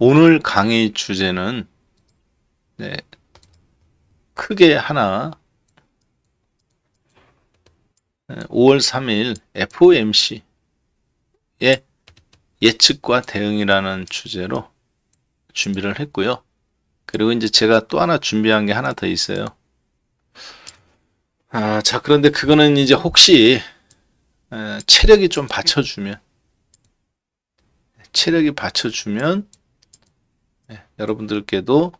오늘 강의 주제는 네, 크게 하나 5월 3일 FOMC의 예측과 대응이라는 주제로 준비를 했고요. 그리고 이제 제가 또 하나 준비한 게 하나 더 있어요. 자, 그런데 그거는 이제 혹시 체력이 좀 받쳐주면 여러분들께도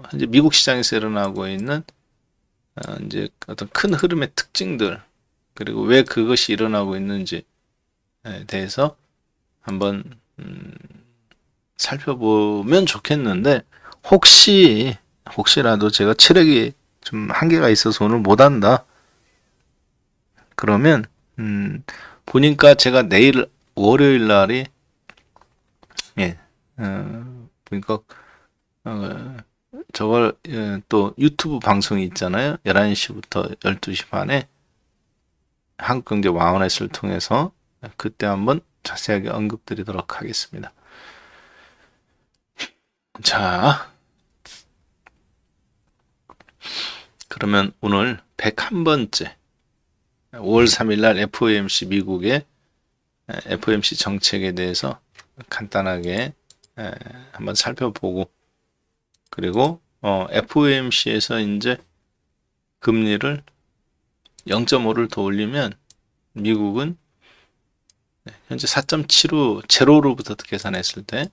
현재 미국 시장에서 일어나고 있는 이제 어떤 큰 흐름의 특징들, 그리고 왜 그것이 일어나고 있는지에 대해서 한번 살펴보면 좋겠는데, 혹시라도 제가 체력이 좀 한계가 있어서 오늘 못한다 그러면 보니까 제가 내일 월요일 날이 보니까 저걸 또 유튜브 방송이 있잖아요. 11시부터 12시 반에 한국경제 와우넷을 통해서 그때 한번 자세하게 언급드리도록 하겠습니다. 자, 그러면 오늘 101번째 5월 3일 날 FOMC 미국의 FOMC 정책에 대해서 간단하게 한번 살펴보고, 그리고 FOMC에서 이제 금리를 0.5를 더 올리면 미국은 현재 4.75 제로로부터 계산했을 때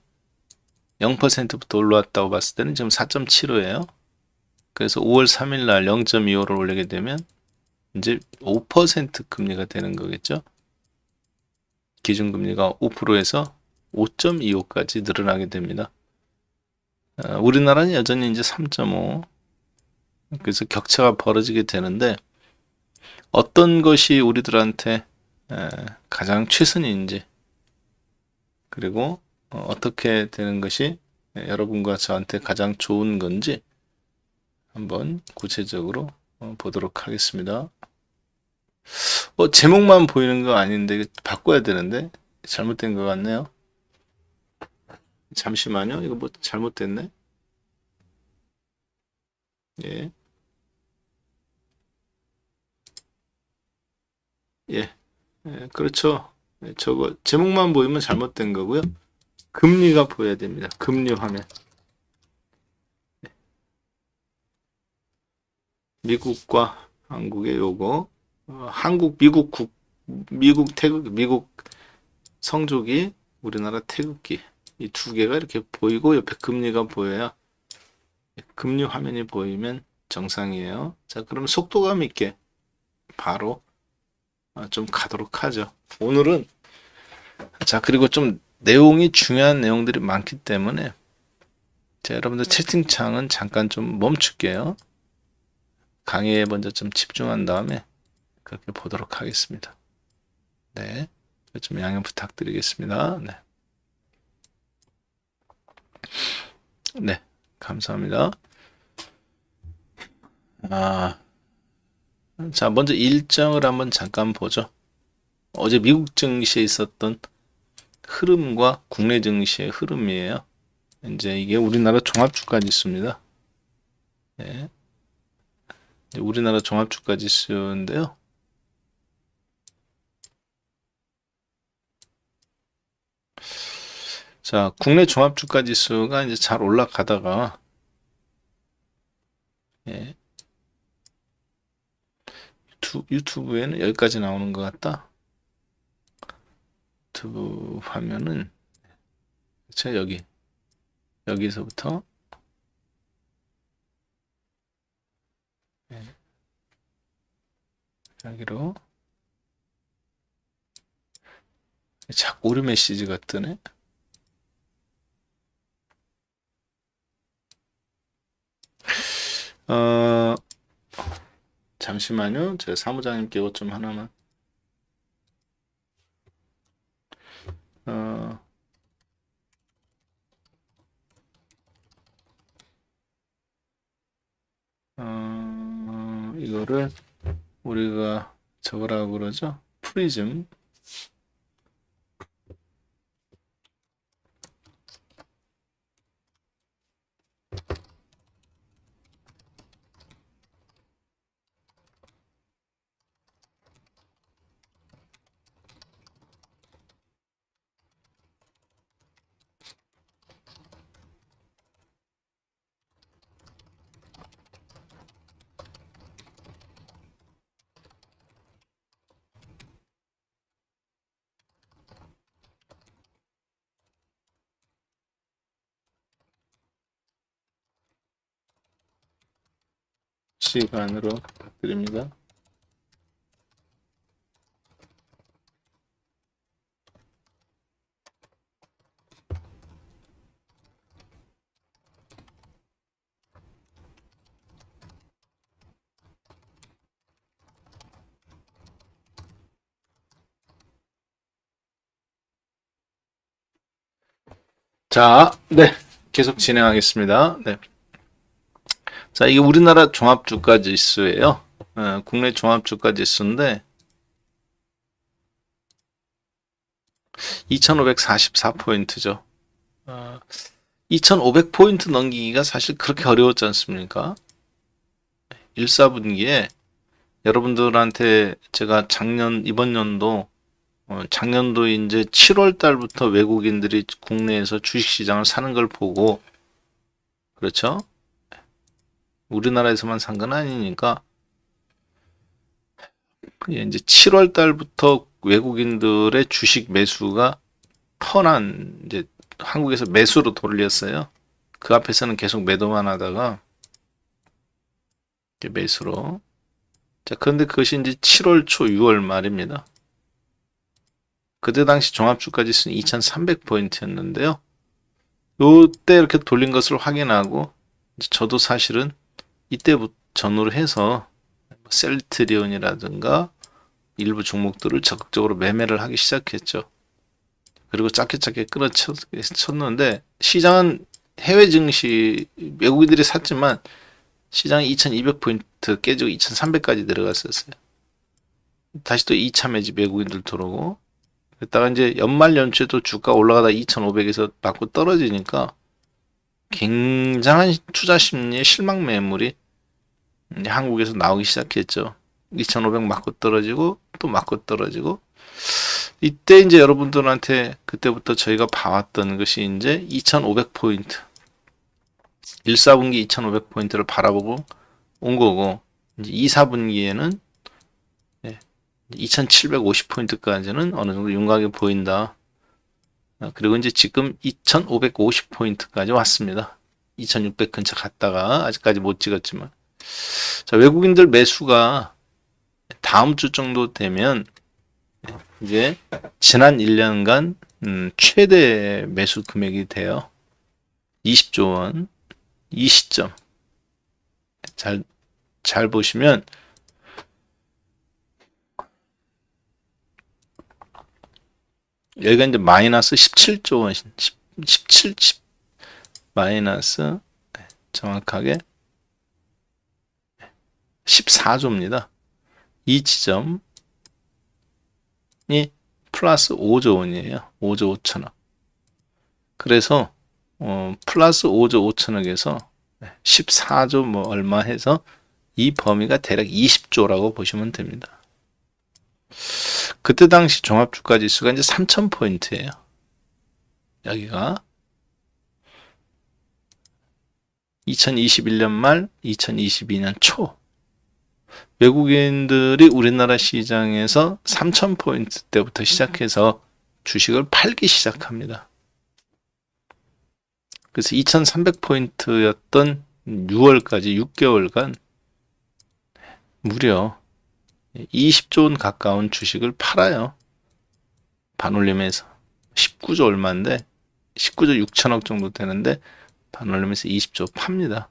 0%부터 올라왔다고 봤을 때는 지금 4.75예요. 그래서 5월 3일 날 0.25를 올리게 되면 이제 5% 금리가 되는 거겠죠. 기준금리가 5%에서 5.25까지 늘어나게 됩니다. 우리나라는 여전히 이제 3.5, 그래서 격차가 벌어지게 되는데, 어떤 것이 우리들한테 가장 최선인지, 그리고 어떻게 되는 것이 여러분과 저한테 가장 좋은 건지 한번 구체적으로 보도록 하겠습니다. 제목만 보이는 거 아닌데 바꿔야 되는데 잘못된 것 같네요. 잠시만요. 이거 뭐 잘못됐네. 예. 예. 그렇죠. 저거 제목만 보이면 잘못된 거고요. 금리가 보여야 됩니다. 금리 화면. 미국과 한국의 요거, 미국 태극, 미국 성조기, 우리나라 태극기, 이 두 개가 이렇게 보이고 옆에 금리가 보여야, 금리 화면이 보이면 정상이에요. 자, 그럼 속도감 있게 바로 좀 가도록 하죠. 오늘은, 자, 그리고 좀 내용이 중요한 내용들이 많기 때문에 자, 여러분들 채팅창은 잠깐 좀 멈출게요. 강의에 먼저 좀 집중한 다음에 그렇게 보도록 하겠습니다. 네, 좀 양해 부탁드리겠습니다. 네, 네, 감사합니다. 자, 먼저 일정을 한번 잠깐 보죠. 어제 미국 증시에 있었던 흐름과 국내 증시의 흐름이에요. 이제 이게 우리나라 종합주가지수입니다. 네, 우리나라 종합주가지수인데요. 자, 국내 종합주가지수가 이제 잘 올라가다가, 예, 유튜브에는 여기까지 나오는 것 같다. 유튜브 화면은, 그쵸, 여기서부터, 예, 여기로, 자꾸 오류 메시지가 뜨네. 잠시만요. 제 사무장님께 이것 좀 하나만. 이거를 우리가 저거라고 그러죠. 프리즘. 실시간으로 부탁드립니다. 자, 네. 계속 진행하겠습니다. 네. 자, 이게 우리나라 종합주가 지수예요. 국내 종합주가 지수인데 2544포인트죠. 2500포인트 넘기기가 사실 그렇게 어려웠지 않습니까? 1사분기에 여러분들한테 제가 이번 연도 작년도 이제 7월 달부터 외국인들이 국내에서 주식시장을 사는 걸 보고, 그렇죠? 우리나라에서만 산 건 아니니까, 이제 7월 달부터 외국인들의 주식 매수가 이제 한국에서 매수로 돌렸어요. 그 앞에서는 계속 매도만 하다가, 매수로. 자, 그런데 그것이 이제 7월 초 6월 말입니다. 그때 당시 종합주가지수는 2300포인트였는데요. 요때 이렇게 돌린 것을 확인하고, 저도 사실은 이때부터 전후로 해서 셀트리온이라든가 일부 종목들을 적극적으로 매매를 하기 시작했죠. 그리고 짧게 끌어쳤는데, 시장은 해외 증시 외국인들이 샀지만 시장이 2200포인트 깨지고 2300까지 내려갔었어요. 다시 또 2차 매집 외국인들 들어오고, 그랬다가 이제 연말 연초에도 주가 올라가다 2500에서 맞고 떨어지니까 굉장한 투자 심리의 실망 매물이 한국에서 나오기 시작했죠. 2500 맞고 떨어지고 또 맞고 떨어지고, 이때 이제 여러분들한테 그때부터 저희가 봐왔던 것이 이제 2500포인트 1사분기 2500포인트를 바라보고 온 거고, 이제 2사분기에는 2750포인트까지는 어느 정도 윤곽이 보인다. 그리고 이제 지금 2550포인트까지 왔습니다. 2600 근처 갔다가 아직까지 못 찍었지만, 자, 외국인들 매수가 다음 주 정도 되면 이제 지난 1년간 최대 매수 금액이 돼요. 20조 원. 이 시점 잘 보시면 여기가 이제 마이너스 17조 원, 17, 마이너스 정확하게 14조입니다. 이 지점이 플러스 5조 원이에요. 5조 5천억. 그래서 플러스 5조 5천억에서 14조 뭐 얼마 해서 이 범위가 대략 20조라고 보시면 됩니다. 그때 당시 종합주가지수가 이제 3000포인트예요. 여기가 2021년 말 2022년 초 외국인들이 우리나라 시장에서 3000포인트 때부터 시작해서 주식을 팔기 시작합니다. 그래서 2300포인트였던 6월까지 6개월간 무려 20조 원 가까운 주식을 팔아요. 반올림에서 19조 얼마인데 19조 6천억 정도 되는데 반올림에서 20조 팝니다.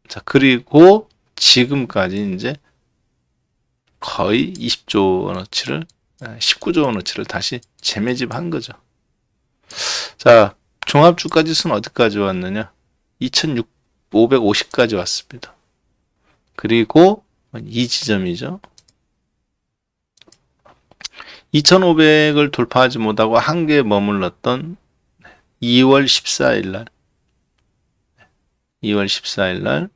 자, 그리고 지금까지 이제 거의 20조 원어치를 19조 원어치를 다시 재매집한 거죠. 자, 종합주가지수는 어디까지 왔느냐? 2550까지 왔습니다. 그리고 이 지점이죠. 2500을 돌파하지 못하고 한계에 머물렀던 2월 14일 날, 2월 14일 날,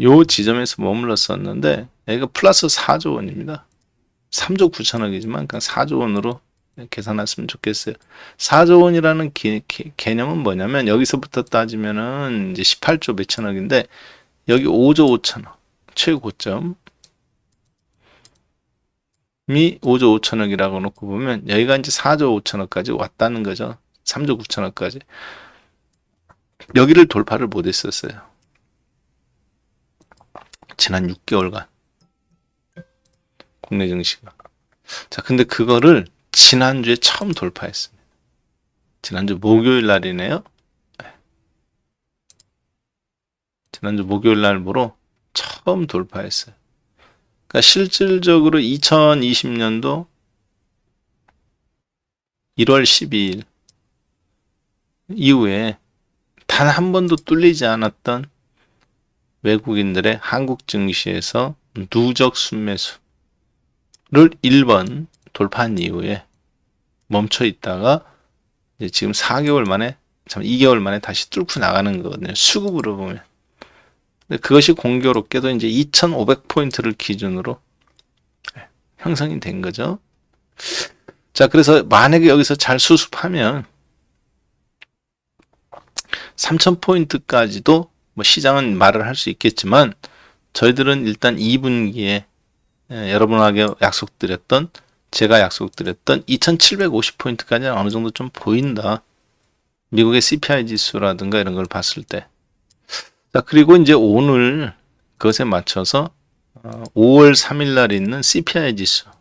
요 지점에서 머물렀었는데, 여기가 플러스 4조 원입니다. 3조 9천억이지만 그냥 4조 원으로 계산했으면 좋겠어요. 4조 원이라는 개념은 뭐냐면, 여기서부터 따지면은 이제 18조 몇천억인데, 여기 5조 5천억. 최고점이 5조 5천억이라고 놓고 보면 여기가 이제 4조 5천억까지 왔다는 거죠. 3조 9천억까지. 여기를 돌파를 못했었어요. 지난 6개월간 국내 증시가. 자, 근데 그거를 지난주에 처음 돌파했습니다. 지난주 목요일 날이네요. 지난주 목요일 날부로 처음 돌파했어요. 그러니까 실질적으로 2020년도 1월 12일 이후에 단 한 번도 뚫리지 않았던 외국인들의 한국 증시에서 누적 순매수를 1번 돌파한 이후에 멈춰 있다가 이제 지금 4개월 만에, 2개월 만에 다시 뚫고 나가는 거거든요. 수급으로 보면. 근데 그것이 공교롭게도 이제 2,500포인트를 기준으로 형성이 된 거죠. 자, 그래서 만약에 여기서 잘 수습하면 3,000포인트까지도 뭐 시장은 말을 할 수 있겠지만 저희들은 일단 2분기에 여러분에게 약속드렸던, 제가 약속드렸던 2,750포인트까지는 어느 정도 좀 보인다. 미국의 CPI 지수라든가 이런 걸 봤을 때. 자, 그리고 이제 오늘 그것에 맞춰서 5월 3일 날 있는 CPI 지수를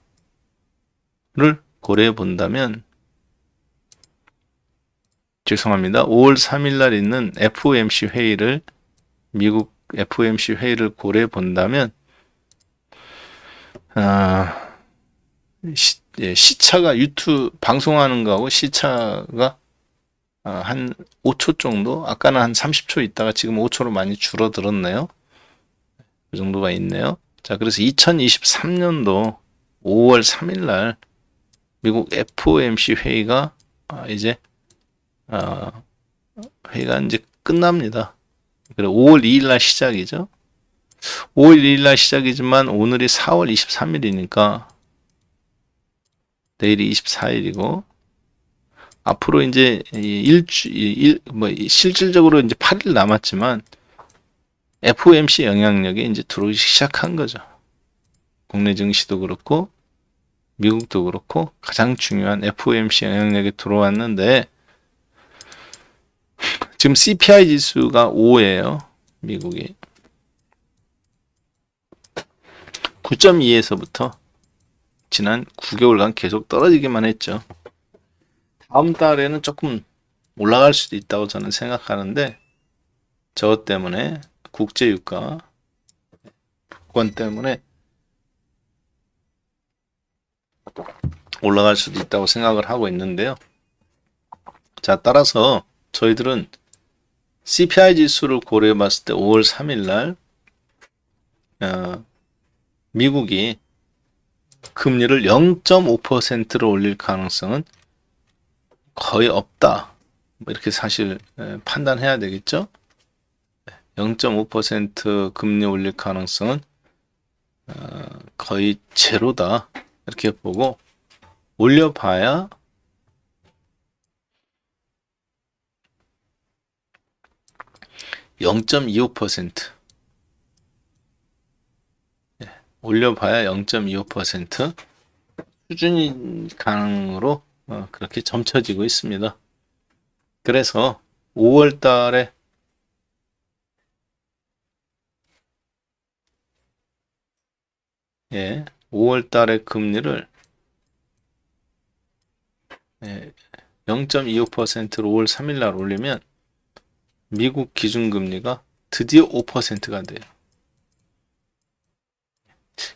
고려해 본다면, 죄송합니다. 5월 3일 날 있는 FOMC 회의를, 미국 FOMC 회의를 고려해 본다면, 시차가 유튜브 방송하는 거하고 시차가 한 5초 정도, 아까는 한 30초 있다가 지금 5초로 많이 줄어들었네요. 그 정도가 있네요. 자, 그래서 2023년도 5월 3일 날 미국 FOMC 회의가 이제 회의가 이제 끝납니다. 그래 5월 2일 날 시작이죠. 5월 2일 날 시작이지만 오늘이 4월 23일이니까 내일이 24일이고 앞으로 이제 실질적으로 이제 8일 남았지만 FOMC 영향력이 이제 들어오기 시작한 거죠. 국내 증시도 그렇고 미국도 그렇고 가장 중요한 FOMC 영향력이 들어왔는데 지금 CPI 지수가 5예요. 미국이 9.2에서부터 지난 9개월간 계속 떨어지기만 했죠. 다음 달에는 조금 올라갈 수도 있다고 저는 생각하는데 저 때문에 국제유가 권 때문에 올라갈 수도 있다고 생각을 하고 있는데요. 자, 따라서 저희들은 CPI 지수를 고려해 봤을 때 5월 3일 날 미국이 금리를 0.5%로 올릴 가능성은 거의 없다. 이렇게 사실 판단해야 되겠죠. 0.5% 금리 올릴 가능성은 거의 제로다. 이렇게 보고 올려봐야 0.25%. 올려봐야 0.25% 수준이 가능으로 그렇게 점쳐지고 있습니다. 그래서 5월 달에 5월 달에 금리를 0.25%로 5월 3일 날 올리면 미국 기준금리가 드디어 5%가 돼요.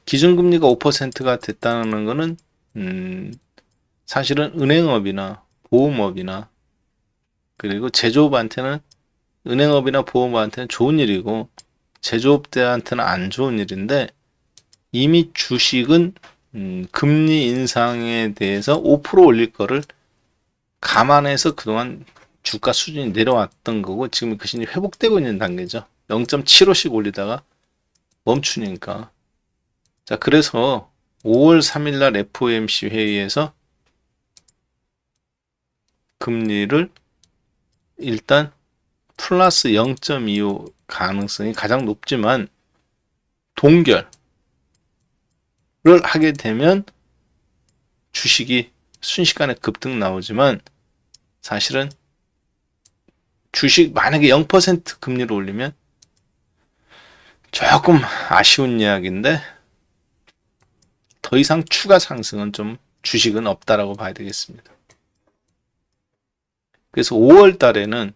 기준금리가 5%가 됐다는 것은 사실은 은행업이나 보험업이나 그리고 제조업한테는 은행업이나 보험업한테는 좋은 일이고 제조업들한테는 안 좋은 일인데 이미 주식은 금리 인상에 대해서 5% 올릴 거를 감안해서 그동안 주가 수준이 내려왔던 거고 지금 그 수준이 회복되고 있는 단계죠. 0.75씩 올리다가 멈추니까. 자, 그래서 5월 3일 날 FOMC 회의에서 금리를 일단 플러스 0.25 가능성이 가장 높지만 동결을 하게 되면 주식이 순식간에 급등 나오지만 사실은 주식 만약에 0% 금리를 올리면 조금 아쉬운 이야기인데 더 이상 추가 상승은 좀 주식은 없다라고 봐야 되겠습니다. 그래서 5월 달에는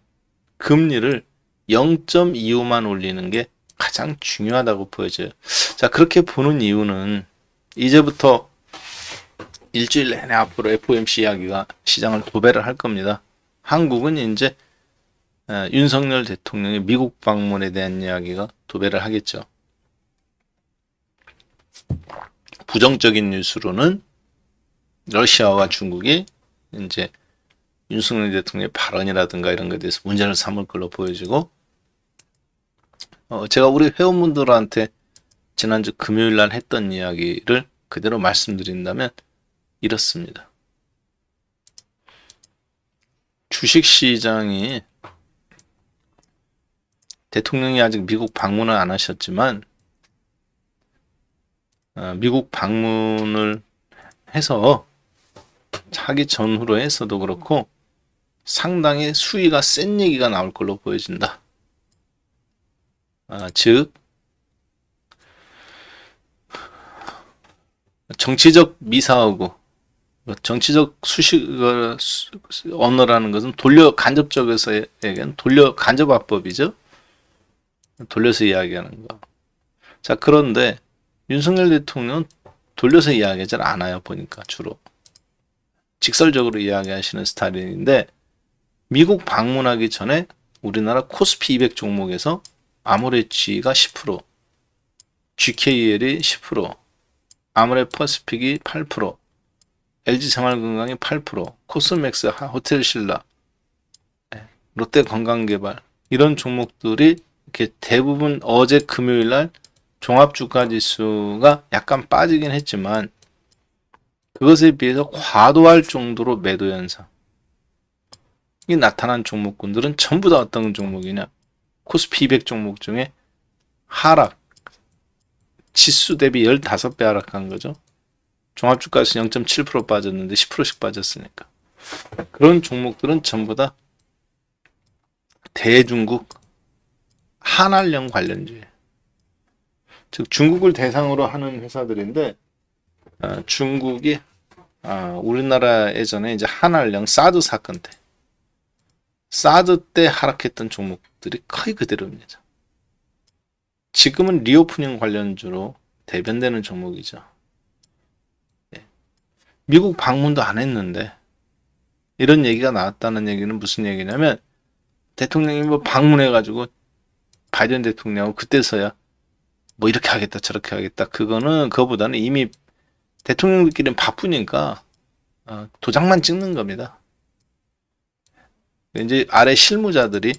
금리를 0.25만 올리는 게 가장 중요하다고 보여져요. 자, 그렇게 보는 이유는 이제부터 일주일 내내 앞으로 FOMC 이야기가 시장을 도배를 할 겁니다. 한국은 이제 윤석열 대통령의 미국 방문에 대한 이야기가 도배를 하겠죠. 부정적인 뉴스로는 러시아와 중국이 이제 윤석열 대통령의 발언이라든가 이런 것에 대해서 문제를 삼을 걸로 보여지고, 제가 우리 회원분들한테 지난주 금요일 날 했던 이야기를 그대로 말씀드린다면 이렇습니다. 주식시장이 대통령이 아직 미국 방문을 안 하셨지만 미국 방문을 해서 하기 전후로 해서도 그렇고 상당히 수위가 센 얘기가 나올 걸로 보여진다. 즉 정치적 미사하고 정치적 언어라는 것은 간접적에서에겐 간접화법이죠. 돌려서 이야기하는 거. 자, 그런데 윤석열 대통령은 돌려서 이야기하지 않아요. 보니까 주로 직설적으로 이야기하시는 스타일인데, 미국 방문하기 전에 우리나라 코스피 200 종목에서 아모레지가 10%, GKL이 10%, 아모레퍼시픽이 8%, LG생활건강이 8%, 코스맥스, 호텔신라, 롯데건강개발 이런 종목들이 이렇게 대부분 어제 금요일 날 종합주가지수가 약간 빠지긴 했지만 그것에 비해서 과도할 정도로 매도 현상이 나타난 종목군들은 전부 다 어떤 종목이냐? 코스피 200 종목 중에 하락, 지수 대비 15배 하락한 거죠. 종합주가지수 0.7% 빠졌는데 10%씩 빠졌으니까. 그런 종목들은 전부 다 대중국 한알령 관련주예요. 즉 중국을 대상으로 하는 회사들인데, 중국이 우리나라 예전에 이제 한알령 사드 사건 때, 사드 때 하락했던 종목들이 거의 그대로입니다. 지금은 리오프닝 관련주로 대변되는 종목이죠. 미국 방문도 안 했는데 이런 얘기가 나왔다는 얘기는 무슨 얘기냐면, 대통령이 뭐 방문해가지고 바이든 대통령하고 그때서야 뭐 이렇게 하겠다 저렇게 하겠다, 그거보다는 이미 대통령들끼리는 바쁘니까 도장만 찍는 겁니다. 이제 아래 실무자들이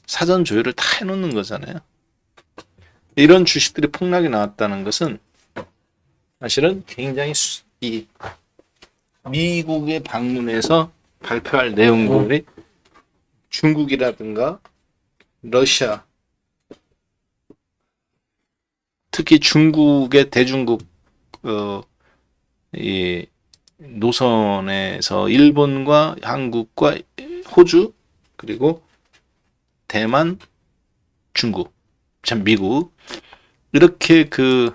사전 조율을 다 해놓는 거잖아요. 이런 주식들이 폭락이 나왔다는 것은 사실은 굉장히 이 미국에 방문해서 발표할 내용들이 중국이라든가 러시아, 특히 중국의 대중국 이 노선에서 일본과 한국과 호주, 그리고 대만, 중국, 미국, 이렇게 그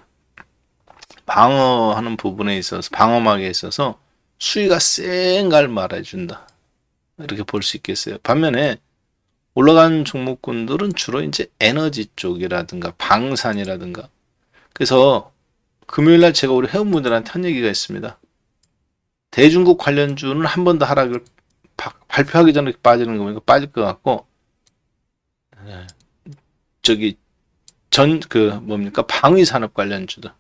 방어하는 부분에 있어서, 방어막에 있어서 수위가 센 걸 말해준다, 이렇게 볼 수 있겠어요. 반면에 올라간 종목군들은 주로 이제 에너지 쪽이라든가 방산이라든가. 그래서 금요일날 제가 우리 회원분들한테 한 얘기가 있습니다. 대중국 관련주는 한 번 더 하락을 발표하기 전에 빠지는 거 보니까 빠질 것 같고, 방위산업 관련주들은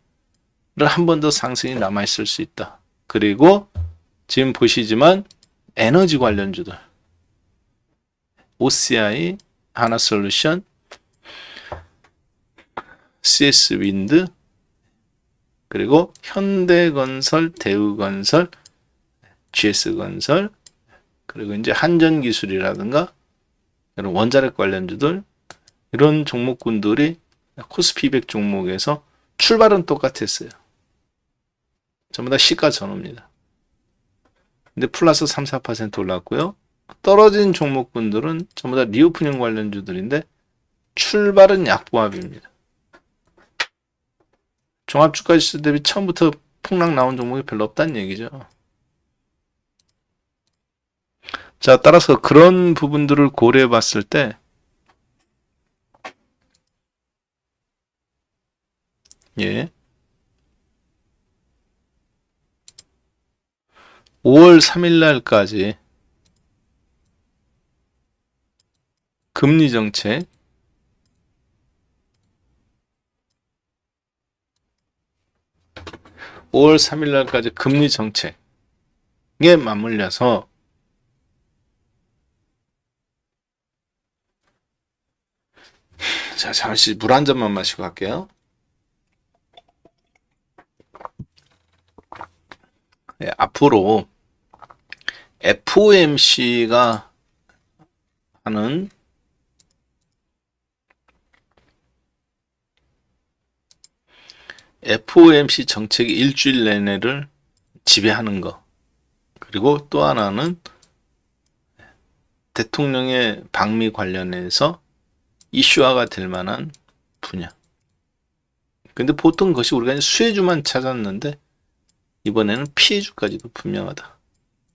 한 번 더 상승이 남아있을 수 있다. 그리고 지금 보시지만 에너지 관련주들, OCI, 하나솔루션, CS윈드, 그리고 현대건설, 대우건설, GS건설, 그리고 이제 한전기술이라든가 이런 원자력 관련주들, 이런 종목군들이 코스피 200 종목에서 출발은 똑같았어요. 전부 다 시가 전후입니다. 근데 플러스 3, 4% 올랐고요. 떨어진 종목군들은 전부 다 리오프닝 관련주들인데 출발은 약보합입니다. 종합주가지수 대비 처음부터 폭락 나온 종목이 별로 없다는 얘기죠. 자, 따라서 그런 부분들을 고려해 봤을 때 예. 5월 3일 날까지 금리 정책 5월 3일 날까지 금리 정책에 맞물려서 자, 잠시 물 한 잔만 마시고 갈게요. 네, 앞으로 FOMC가 하는 FOMC 정책이 일주일 내내를 지배하는 거. 그리고 또 하나는 대통령의 방미 관련해서 이슈화가 될 만한 분야. 근데 보통 그것이 우리가 수혜주만 찾았는데 이번에는 피해주까지도 분명하다.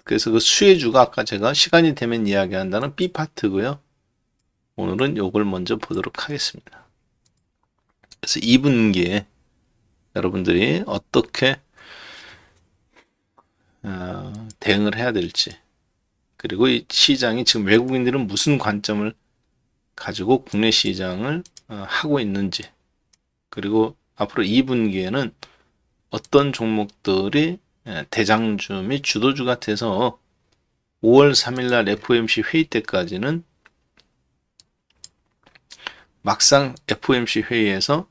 그래서 그 수혜주가 아까 제가 시간이 되면 이야기한다는 B파트고요. 오늘은 요걸 먼저 보도록 하겠습니다. 그래서 2분기에 여러분들이 어떻게 대응을 해야 될지, 그리고 이 시장이 지금 외국인들은 무슨 관점을 가지고 국내 시장을 하고 있는지, 그리고 앞으로 2분기에는 어떤 종목들이 대장주 및 주도주가 돼서 5월 3일날 FOMC 회의 때까지는 막상 FOMC 회의에서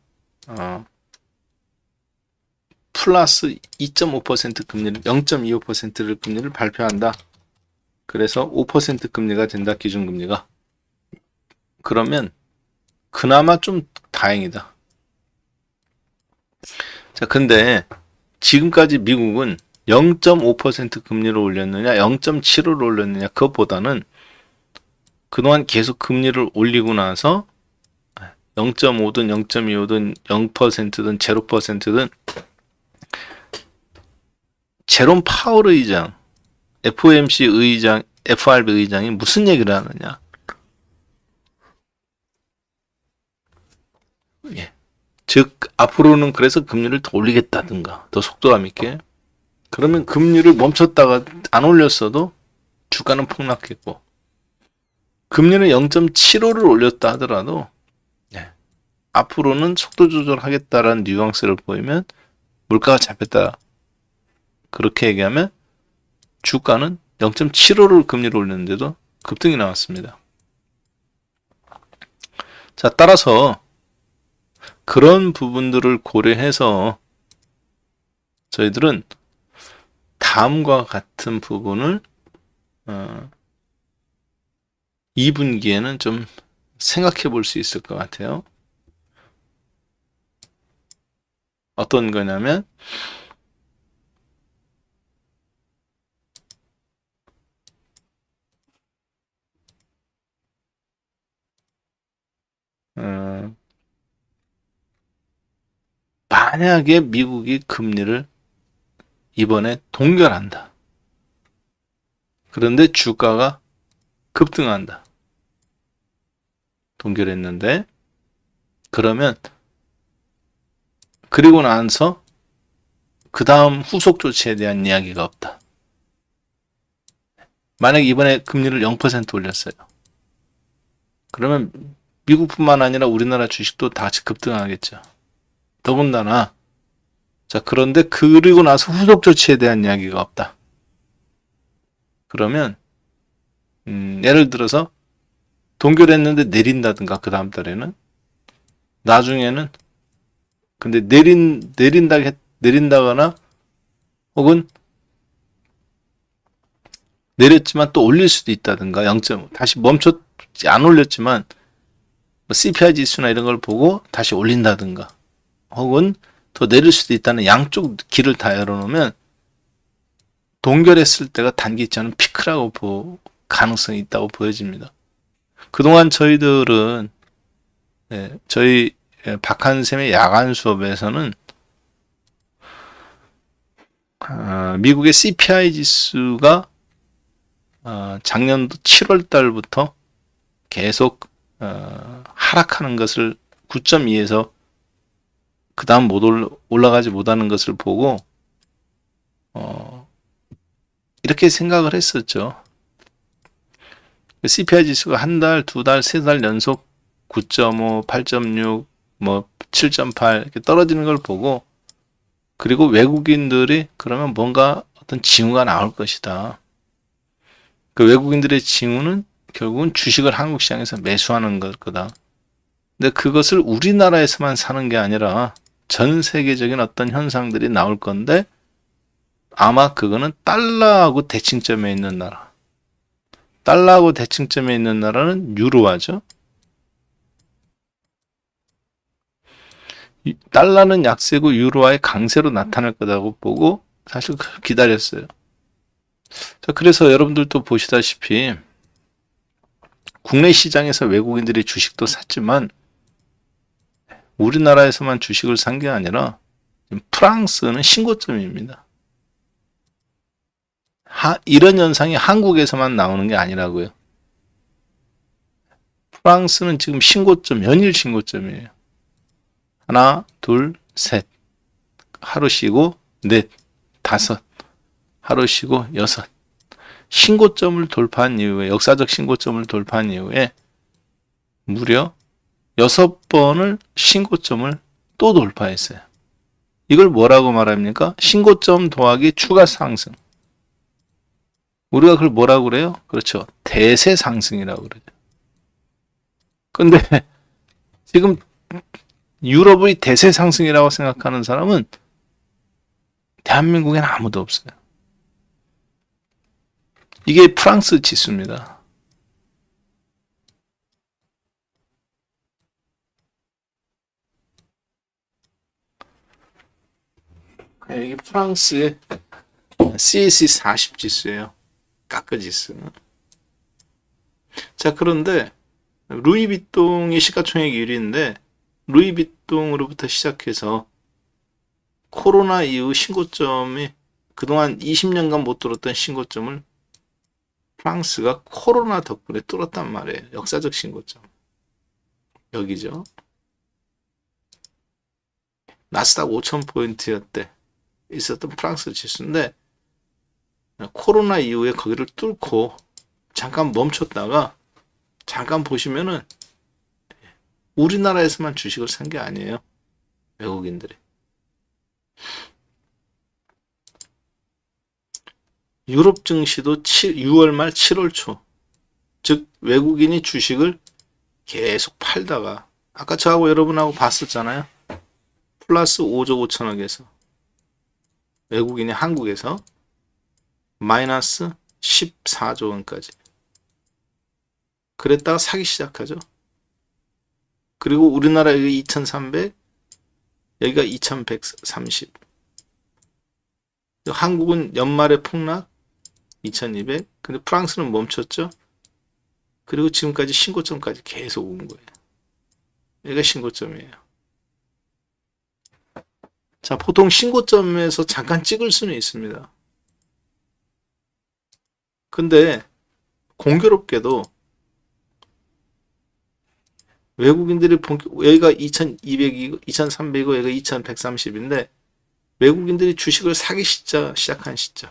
플러스 2.5% 금리를 0.25%를 금리를 발표한다. 그래서 5% 금리가 된다. 기준금리가. 그러면 그나마 좀 다행이다. 자, 근데 지금까지 미국은 0.5% 금리를 올렸느냐 0.75를 올렸느냐 그것보다는 그동안 계속 금리를 올리고 나서 0.5든 0.25든 0%든 0%든 제롬 파월 의장, FOMC 의장, FRB 의장이 무슨 얘기를 하느냐. 예. 즉 앞으로는 그래서 금리를 더 올리겠다든가 더 속도감 있게. 그러면 금리를 멈췄다가 안 올렸어도 주가는 폭락했고, 금리는 0.75를 올렸다 하더라도 앞으로는 속도 조절하겠다라는 뉘앙스를 보이면 물가가 잡혔다. 그렇게 얘기하면 주가는 0.75를 금리를 올렸는데도 급등이 나왔습니다. 자, 따라서 그런 부분들을 고려해서 저희들은 다음과 같은 부분을 2분기에는 좀 생각해 볼 수 있을 것 같아요. 어떤 거냐면 만약에 미국이 금리를 이번에 동결한다. 그런데 주가가 급등한다. 동결했는데 그러면 그리고 나서 그 다음 후속 조치에 대한 이야기가 없다. 만약에 이번에 금리를 0% 올렸어요. 그러면 미국뿐만 아니라 우리나라 주식도 다 같이 급등하겠죠. 더군다나 자, 그런데 그리고 나서 후속 조치에 대한 이야기가 없다. 그러면 예를 들어서 동결했는데 내린다든가 그 다음 달에는 나중에는 근데 내린다거나 혹은 내렸지만 또 올릴 수도 있다든가 0.5 다시 멈췄지 안 올렸지만 뭐 CPI 지수나 이런 걸 보고 다시 올린다든가 혹은 더 내릴 수도 있다는 양쪽 길을 다 열어놓으면 동결했을 때가 단기 있지 않은 피크라고 가능성이 있다고 보여집니다. 그동안 저희들은 저희 박한샘의 야간 수업에서는 미국의 CPI 지수가 작년도 7월 달부터 계속 하락하는 것을 9.2에서 그 다음 못 올라가지 못하는 것을 보고 이렇게 생각을 했었죠. CPI 지수가 한 달, 두 달, 세 달 연속 9.5, 8.6, 뭐 7.8 이렇게 떨어지는 걸 보고, 그리고 외국인들이 그러면 뭔가 어떤 징후가 나올 것이다. 그 외국인들의 징후는 결국은 주식을 한국 시장에서 매수하는 걸 거다. 근데 그것을 우리나라에서만 사는 게 아니라 전 세계적인 어떤 현상들이 나올 건데, 아마 그거는 달러하고 대칭점에 있는 나라. 달러하고 대칭점에 있는 나라는 유로화죠. 달러는 약세고 유로화의 강세로 나타날 거라고 보고 사실 기다렸어요. 자, 그래서 여러분들도 보시다시피 국내 시장에서 외국인들이 주식도 샀지만 우리나라에서만 주식을 산 게 아니라 프랑스는 신고점입니다. 이런 현상이 한국에서만 나오는 게 아니라고요. 프랑스는 지금 신고점, 연일 신고점이에요. 하나, 둘, 셋. 하루 쉬고 넷, 다섯. 하루 쉬고 여섯. 신고점을 돌파한 이후에, 역사적 신고점을 돌파한 이후에 무려 6번을 신고점을 또 돌파했어요. 이걸 뭐라고 말합니까? 신고점 더하기 추가 상승. 우리가 그걸 뭐라고 그래요? 그렇죠. 대세 상승이라고 그러죠. 근데 지금 유럽의 대세 상승이라고 생각하는 사람은 대한민국에는 아무도 없어요. 이게 프랑스 지수입니다. 이게 프랑스의 CAC 40 지수예요. 까끄 지수. 자, 그런데 루이비통이 시가총액 1위인데 루이비통으로부터 시작해서 코로나 이후 신고점이 그동안 20년간 못 뚫었던 신고점을 프랑스가 코로나 덕분에 뚫었단 말이에요. 역사적 신고점. 여기죠. 나스닥 5,000포인트였대. 있었던 프랑스 지수인데 코로나 이후에 거기를 뚫고 잠깐 멈췄다가 잠깐 보시면은 우리나라에서만 주식을 산 게 아니에요. 외국인들이. 유럽 증시도 6월 말 7월 초, 즉 외국인이 주식을 계속 팔다가 아까 저하고 여러분하고 봤었잖아요. 플러스 5조 5천억에서 외국인이 한국에서 마이너스 14조 원까지. 그랬다가 사기 시작하죠. 그리고 우리나라 여기 2300, 여기가 2130. 한국은 연말에 폭락 2200. 근데 프랑스는 멈췄죠. 그리고 지금까지 신고점까지 계속 온 거예요. 여기가 신고점이에요. 자, 보통 신고점에서 잠깐 찍을 수는 있습니다. 근데 공교롭게도 외국인들이 여기가 2200이고 2300이고 여기가 2130인데 외국인들이 주식을 사기 시작한 시점.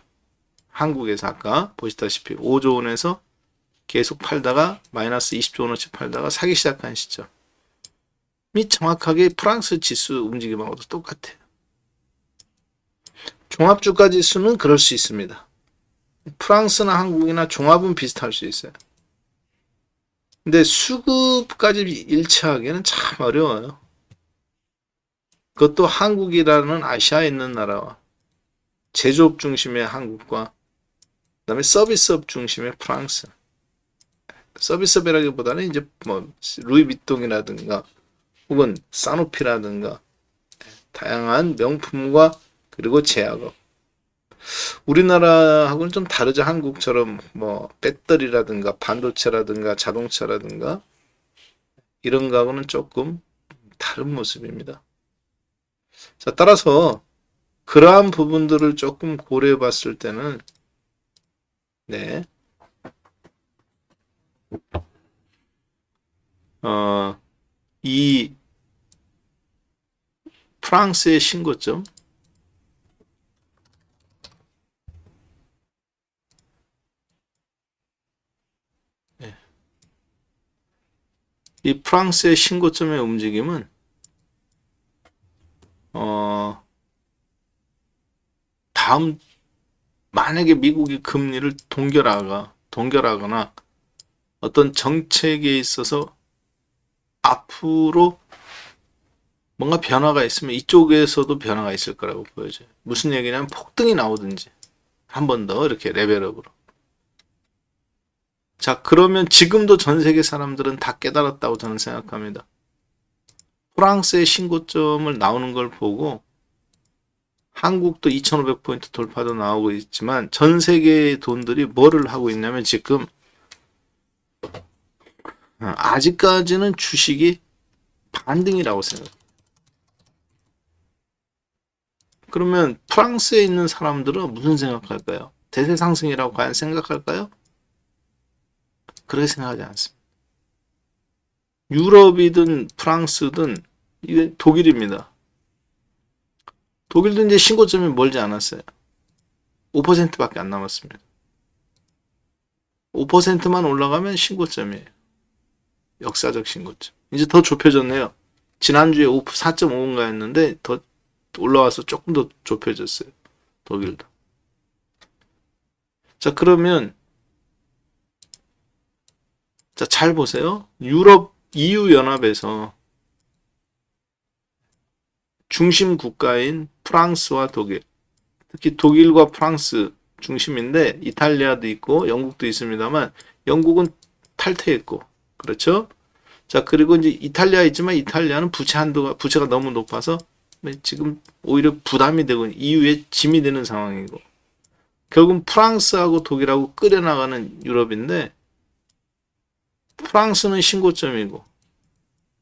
한국에서 아까 보시다시피 5조 원에서 계속 팔다가 마이너스 20조 원어치 팔다가 사기 시작한 시점. 이 정확하게 프랑스 지수 움직임하고도 똑같아요. 종합주가 지수는 그럴 수 있습니다. 프랑스나 한국이나 종합은 비슷할 수 있어요. 근데 수급까지 일치하기는 참 어려워요. 그것도 한국이라는 아시아에 있는 나라와 제조업 중심의 한국과 그다음에 서비스업 중심의 프랑스. 서비스업이라기보다는 이제 뭐 루이비통이라든가 혹은 사노피라든가 다양한 명품과 그리고 제약업. 우리나라하고는 좀 다르죠. 한국처럼 뭐 배터리라든가 반도체라든가 자동차라든가 이런 거하고는 조금 다른 모습입니다. 자, 따라서 그러한 부분들을 조금 고려해 봤을 때는 네. 이 프랑스의 신고점 네. 이 프랑스의 신고점의 움직임은 다음 만약에 미국이 금리를 동결하거나 어떤 정책에 있어서 앞으로 뭔가 변화가 있으면 이쪽에서도 변화가 있을 거라고 보여져요. 무슨 얘기냐면 폭등이 나오든지 한 번 더 이렇게 레벨업으로. 자, 그러면 지금도 전 세계 사람들은 다 깨달았다고 저는 생각합니다. 프랑스의 신고점을 나오는 걸 보고 한국도 2500포인트 돌파도 나오고 있지만 전 세계의 돈들이 뭐를 하고 있냐면 지금 아직까지는 주식이 반등이라고 생각해요. 그러면 프랑스에 있는 사람들은 무슨 생각할까요? 대세 상승이라고 과연 생각할까요? 그렇게 생각하지 않습니다. 유럽이든 프랑스든 이게 독일입니다. 독일도 이제 신고점이 멀지 않았어요. 5%밖에 안 남았습니다. 5%만 올라가면 신고점이에요. 역사적 신고점. 이제 더 좁혀졌네요. 지난주에 4.5인가였는데 더 올라와서 조금 더 좁혀졌어요. 독일도. 자, 그러면 자, 잘 보세요. 유럽 EU 연합에서 중심 국가인 프랑스와 독일, 특히 독일과 프랑스 중심인데 이탈리아도 있고 영국도 있습니다만 영국은 탈퇴했고 그렇죠? 자, 그리고 이제 이탈리아 있지만 이탈리아는 부채가 너무 높아서 지금 오히려 부담이 되고 EU에 짐이 되는 상황이고 결국은 프랑스하고 독일하고 끌어나가는 유럽인데 프랑스는 신고점이고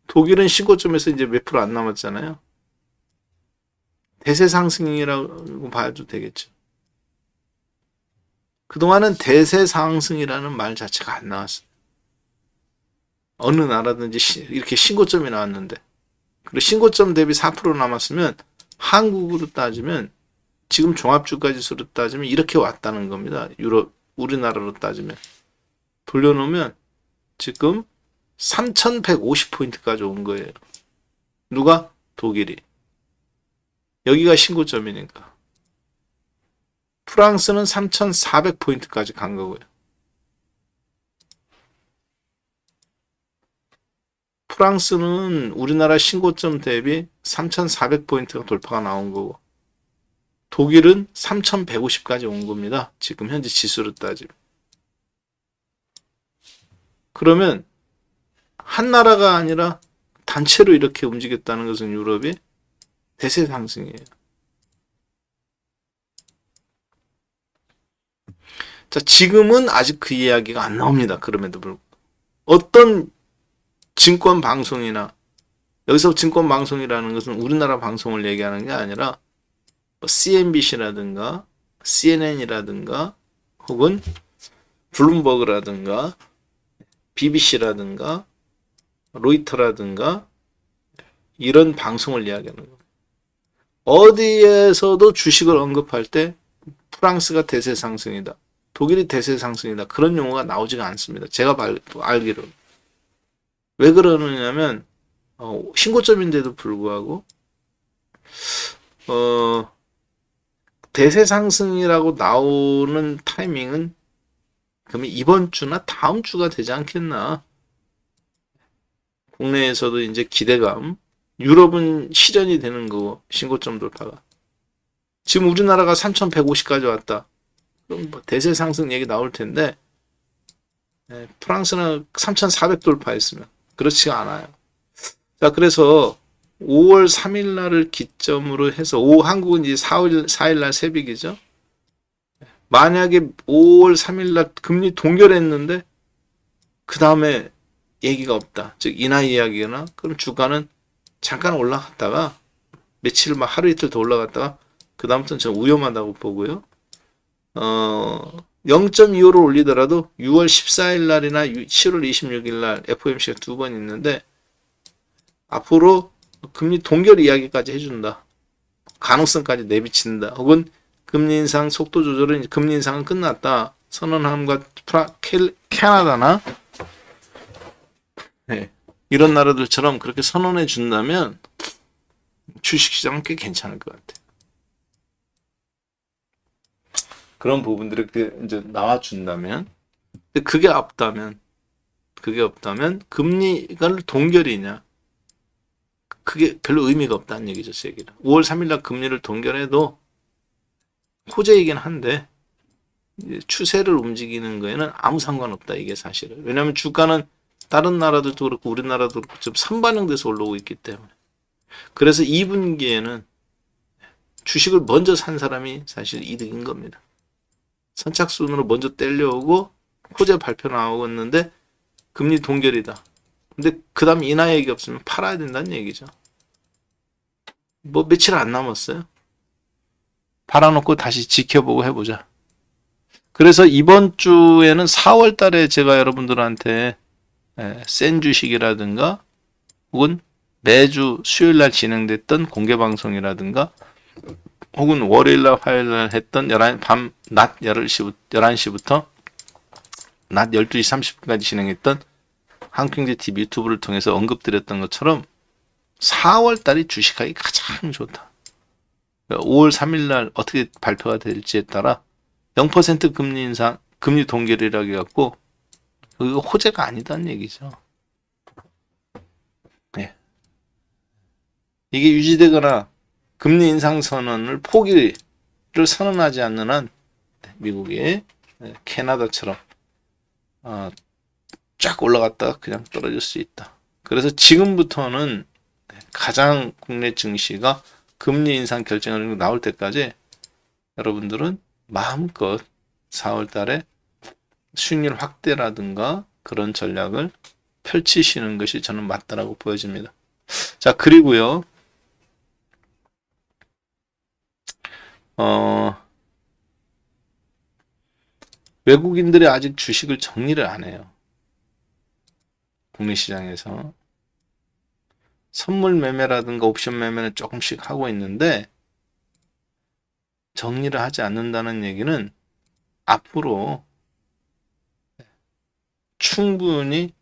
독일은 신고점에서 이제 몇 프로 안 남았잖아요. 대세 상승이라고 봐도 되겠죠. 그동안은 대세 상승이라는 말 자체가 안 나왔어요. 어느 나라든지 이렇게 신고점이 나왔는데 그리고 신고점 대비 4% 남았으면 한국으로 따지면 지금 종합주가지수로 따지면 이렇게 왔다는 겁니다. 우리나라로 따지면 돌려놓으면 지금 3150포인트까지 온 거예요. 누가? 독일이. 여기가 신고점이니까. 프랑스는 3400포인트까지 간 거고요. 프랑스는 우리나라 신고점 대비 3400포인트가 돌파가 나온 거고 독일은 3150까지 온 겁니다. 지금 현재 지수로 따지면. 그러면 한 나라가 아니라 단체로 이렇게 움직였다는 것은 유럽이 대세 상승이에요. 자, 지금은 아직 그 이야기가 안 나옵니다. 그럼에도 불구하고. 어떤 증권 방송이나 여기서 증권 방송이라는 것은 우리나라 방송을 얘기하는 게 아니라 CNBC라든가 CNN이라든가 혹은 블룸버그라든가 BBC라든가 로이터라든가 이런 방송을 이야기하는 겁니다. 어디에서도 주식을 언급할 때 프랑스가 대세 상승이다. 독일이 대세 상승이다. 그런 용어가 나오지가 않습니다. 제가 알기로. 왜 그러느냐면 신고점인데도 불구하고 대세 상승이라고 나오는 타이밍은 그러면 이번 주나 다음 주가 되지 않겠나. 국내에서도 이제 기대감. 유럽은 실현이 되는 거고 신고점 돌파가. 지금 우리나라가 3150까지 왔다. 그럼 뭐 대세 상승 얘기 나올 텐데 프랑스는 3400 돌파했으면 그렇지가 않아요. 자, 그래서 5월 3일 날을 기점으로 해서 한국은 이제 4일 날 새벽이죠. 만약에 5월 3일 날 금리 동결했는데 그 다음에 얘기가 없다. 즉 인하 이야기나 그럼 주가는 잠깐 올라갔다가 며칠 막 하루 이틀 더 올라갔다가 그 다음부터는 좀 위험하다고 보고요. 0.25를 올리더라도 6월 14일 날이나 7월 26일 날 FOMC가 두 번 있는데 앞으로 금리 동결 이야기까지 해준다. 가능성까지 내비친다. 혹은 금리 인상 속도 조절은 금리 인상은 끝났다. 선언함과 캐나다나 네, 이런 나라들처럼 그렇게 선언해 준다면 주식시장은 꽤 괜찮을 것 같아요. 그런 부분들이 이제 나와준다면, 그게 없다면 금리가 동결이냐? 그게 별로 의미가 없다는 얘기죠, 세계는. 5월 3일 날 금리를 동결해도 호재이긴 한데 추세를 움직이는 거에는 아무 상관없다, 이게 사실은. 왜냐하면 주가는 다른 나라들도 그렇고 우리나라도 그렇고 좀 선반영돼서 올라오고 있기 때문에. 그래서 2분기에는 주식을 먼저 산 사람이 사실 이득인 겁니다. 선착순으로 먼저 떼려오고 호재 발표 나오겠는데 금리 동결이다. 근데 그 다음 인하 얘기 없으면 팔아야 된다는 얘기죠. 뭐 며칠 안 남았어요. 팔아놓고 다시 지켜보고 해보자. 그래서 이번 주에는 4월 달에 제가 여러분들한테 센 주식이라든가 혹은 매주 수요일 날 진행됐던 공개 방송이라든가 혹은 월요일 날 화요일 날 했던 낮 11시부터 낮 12시 30분까지 진행했던 한국경제TV 유튜브를 통해서 언급드렸던 것처럼 4월 달이 주식하기 가장 좋다. 5월 3일 날 어떻게 발표가 될지에 따라 0% 금리 인상, 금리 동결이라고 해갖고 이거 호재가 아니다는 얘기죠. 네. 이게 유지되거나 금리 인상 선언을 포기를 선언하지 않는 한 미국이 캐나다처럼 쫙 올라갔다가 그냥 떨어질 수 있다. 그래서 지금부터는 가장 국내 증시가 금리 인상 결정이 나올 때까지 여러분들은 마음껏 4월 달에 수익률 확대라든가 그런 전략을 펼치시는 것이 저는 맞다라고 보여집니다. 자, 그리고요. 외국인들이 아직 주식을 정리를 안 해요. 국내 시장에서. 선물 매매라든가 옵션 매매는 조금씩 하고 있는데 정리를 하지 않는다는 얘기는 앞으로 충분히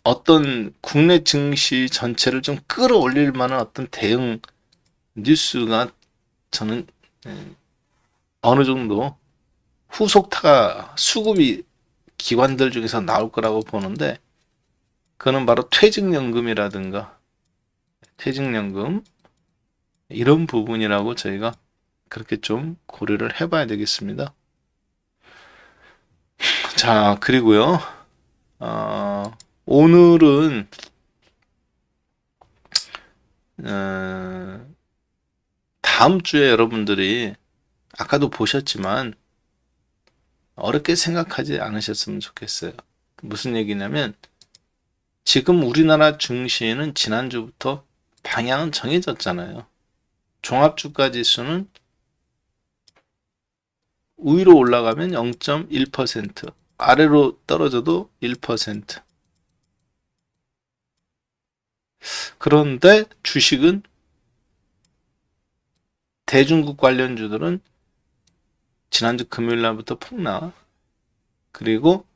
어떤 국내 증시 전체를 좀 끌어올릴 만한 어떤 대응 뉴스가 저는 어느 정도 후속타가 수급이 기관들 중에서 나올 거라고 보는데 그거는 바로 퇴직연금이라든가 퇴직연금 이런 부분이라고 저희가 그렇게 좀 고려를 해봐야 되겠습니다. 자, 그리고요. 오늘은 다음 주에 여러분들이 아까도 보셨지만 어렵게 생각하지 않으셨으면 좋겠어요. 무슨 얘기냐면 지금 우리나라 증시는 지난주부터 방향은 정해졌잖아요. 종합주가지수는 위로 올라가면 0.1%, 아래로 떨어져도 1%. 그런데 주식은 대중국 관련주들은 지난주 금요일 날부터 폭락. 그리고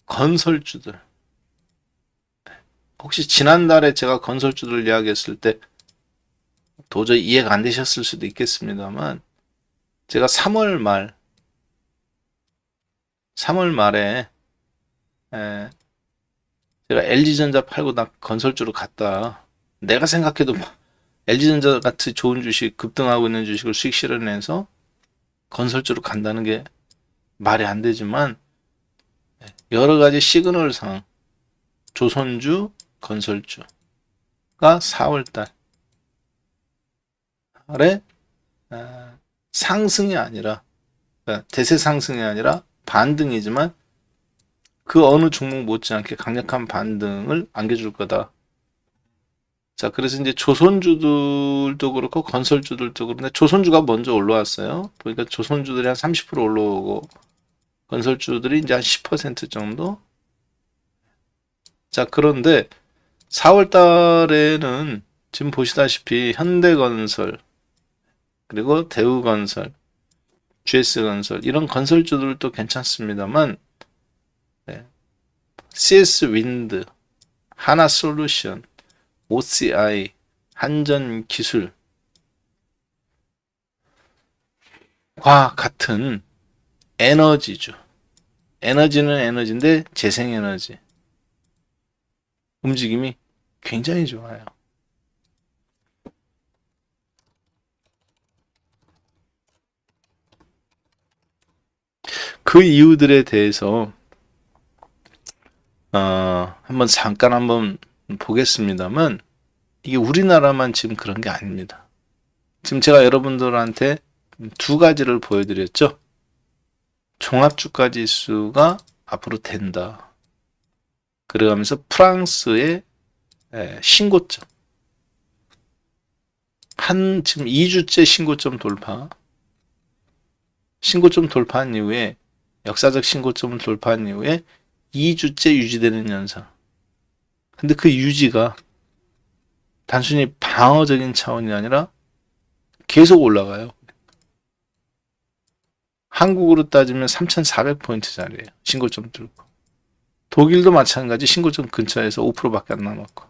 건설주들. 혹시 지난달에 제가 건설주들 이야기했을 때 도저히 이해가 안 되셨을 수도 있겠습니다만 제가 3월 말에 제가 LG전자 팔고 나 건설주로 갔다. 내가 생각해도 LG전자 같이 좋은 주식, 급등하고 있는 주식을 수익 실현해서 건설주로 간다는 게 말이 안 되지만 여러 가지 시그널상 조선주, 건설주가 4월달 상승이 아니라, 그러니까 대세 상승이 아니라 반등이지만 그 어느 종목 못지않게 강력한 반등을 안겨줄 거다. 자, 그래서 이제 조선주들도 그렇고 건설주들도 그런데 조선주가 먼저 올라왔어요. 그러니까 조선주들이 한 30% 올라오고 건설주들이 이제 한 10% 정도. 자, 그런데 4월 달에는 지금 보시다시피 현대건설, 그리고 대우건설, GS건설 이런 건설주들도 괜찮습니다만 CS 윈드, 하나솔루션, OCI, 한전기술과 같은 에너지주, 에너지는 에너지인데 재생에너지 움직임이 굉장히 좋아요. 그 이유들에 대해서 잠깐 한번 보겠습니다만 이게 우리나라만 지금 그런 게 아닙니다. 지금 제가 여러분들한테 두 가지를 보여드렸죠. 종합주가지수가 앞으로 된다. 그러면서 프랑스의 신고점 지금 2주째 신고점 돌파한 이후에 역사적 신고점을 돌파한 이후에 2주째 유지되는 현상. 근데 그 유지가 단순히 방어적인 차원이 아니라 계속 올라가요. 한국으로 따지면 3,400포인트짜리예요. 신고점 뚫고. 독일도 마찬가지 신고점 근처에서 5%밖에 안 남았고.